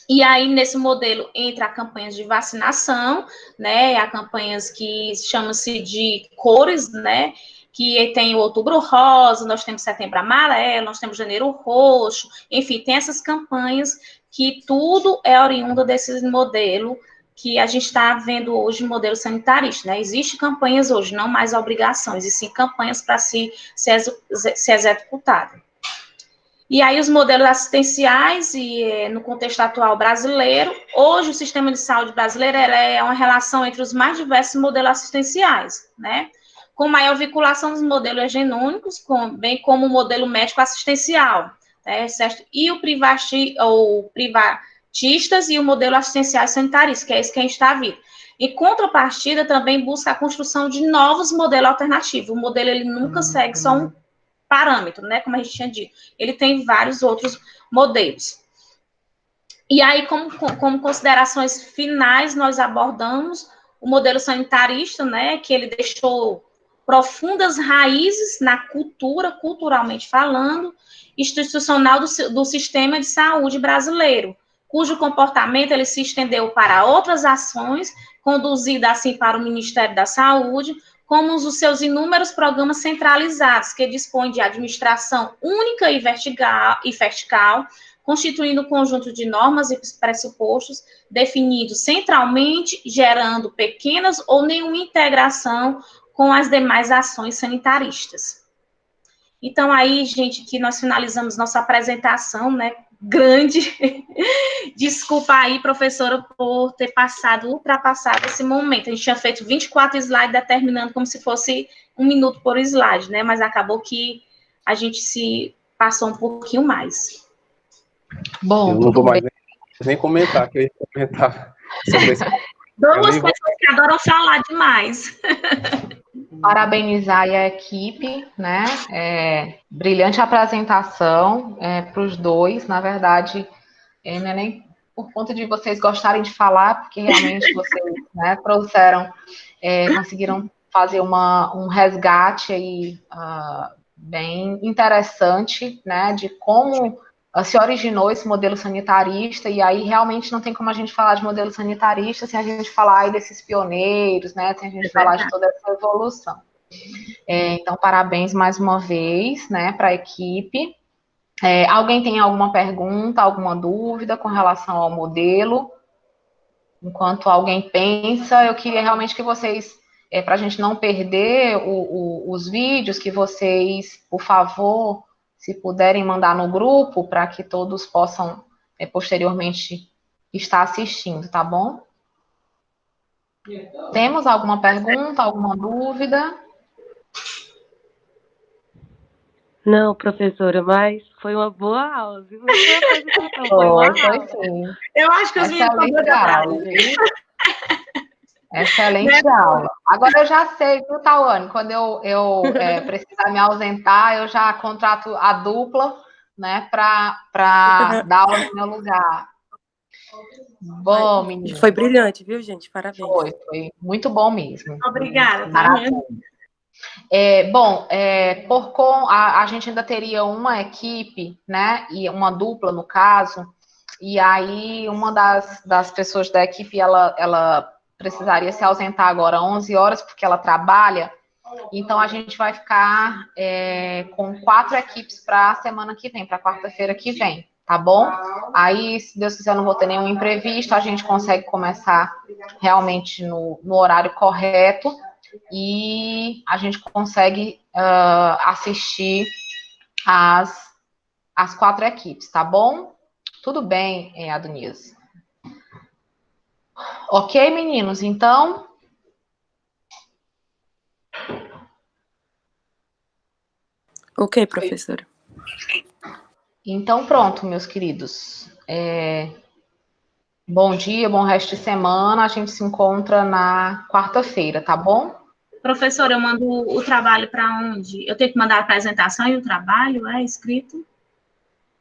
E aí, nesse modelo, entra a campanhas de vacinação, né, a campanhas que chamam-se de cores, né, que tem o Outubro Rosa, nós temos Setembro Amarelo, nós temos Janeiro Roxo, enfim, tem essas campanhas que tudo é oriundo desse modelo que a gente está vendo hoje, modelo sanitarista, né? Existem campanhas hoje, não mais obrigações, e sim campanhas para ser executada. E aí os modelos assistenciais, e no contexto atual brasileiro, hoje o sistema de saúde brasileiro é uma relação entre os mais diversos modelos assistenciais, né? Com maior vinculação dos modelos hegemônicos, bem como o modelo médico assistencial, né? Certo? E o privatistas e o modelo assistencial sanitarista, que é esse que a gente está vendo. Em contrapartida, também busca a construção de novos modelos alternativos. O modelo, ele nunca segue só um parâmetro, né, como a gente tinha dito. Ele tem vários outros modelos. E aí, como considerações finais, nós abordamos o modelo sanitarista, né, que ele deixou profundas raízes na cultura, culturalmente falando, institucional do sistema de saúde brasileiro, cujo comportamento ele se estendeu para outras ações, conduzidas assim para o Ministério da Saúde, como os seus inúmeros programas centralizados, que dispõem de administração única e vertical, constituindo um conjunto de normas e pressupostos definidos centralmente, gerando pequenas ou nenhuma integração com as demais ações sanitaristas. Então, aí, gente, que nós finalizamos nossa apresentação, né, grande. Desculpa aí, professora, por ter ultrapassado esse momento. A gente tinha feito 24 slides, determinando como se fosse 1 minuto por slide, né? Mas acabou que a gente se passou um pouquinho mais. Bom, eu não vou mais nem comentar, que eu ia comentar sobre esse. Duas pessoas que adoram falar demais. Parabenizar aí a equipe, né? Brilhante apresentação para os dois. Na verdade, não é nem por conta de vocês gostarem de falar, porque realmente vocês, né, trouxeram, conseguiram fazer um resgate aí bem interessante, né, de como se originou esse modelo sanitarista, e aí realmente não tem como a gente falar de modelo sanitarista sem a gente falar aí desses pioneiros, né, sem a gente falar de toda essa evolução. Então, parabéns mais uma vez, né, para a equipe. Alguém tem alguma pergunta, alguma dúvida com relação ao modelo? Enquanto alguém pensa, eu queria realmente que vocês, para a gente não perder os vídeos, que vocês, por favor, se puderem mandar no grupo, para que todos possam, posteriormente, estar assistindo, tá bom? Temos alguma pergunta, alguma dúvida? Não, professora, mas foi uma boa aula, viu? Não foi uma apresentação, foi uma aula. Sim. Eu acho que os meninos estão aula, Excelente aula. Agora eu já sei, viu, Tawane? Quando eu precisar me ausentar, eu já contrato a dupla, né, para dar aula no meu lugar. Bom, menina. Foi brilhante, viu, gente? Parabéns. Foi muito bom mesmo. Obrigada, maravilha. A gente ainda teria uma equipe, né, e uma dupla, no caso, e aí uma das pessoas da equipe, ela precisaria se ausentar agora 11 horas, porque ela trabalha, então a gente vai ficar com 4 equipes para a semana que vem, para quarta-feira que vem, tá bom? Aí, se Deus quiser, não vou ter nenhum imprevisto, a gente consegue começar realmente no horário correto, e a gente consegue assistir as 4 equipes, tá bom? Tudo bem, Adonias? Ok, meninos? Então... Ok, professora. Então, pronto, meus queridos. Bom dia, bom resto de semana. A gente se encontra na quarta-feira, tá bom? Professora, eu mando o trabalho para onde? Eu tenho que mandar a apresentação e o trabalho, escrito?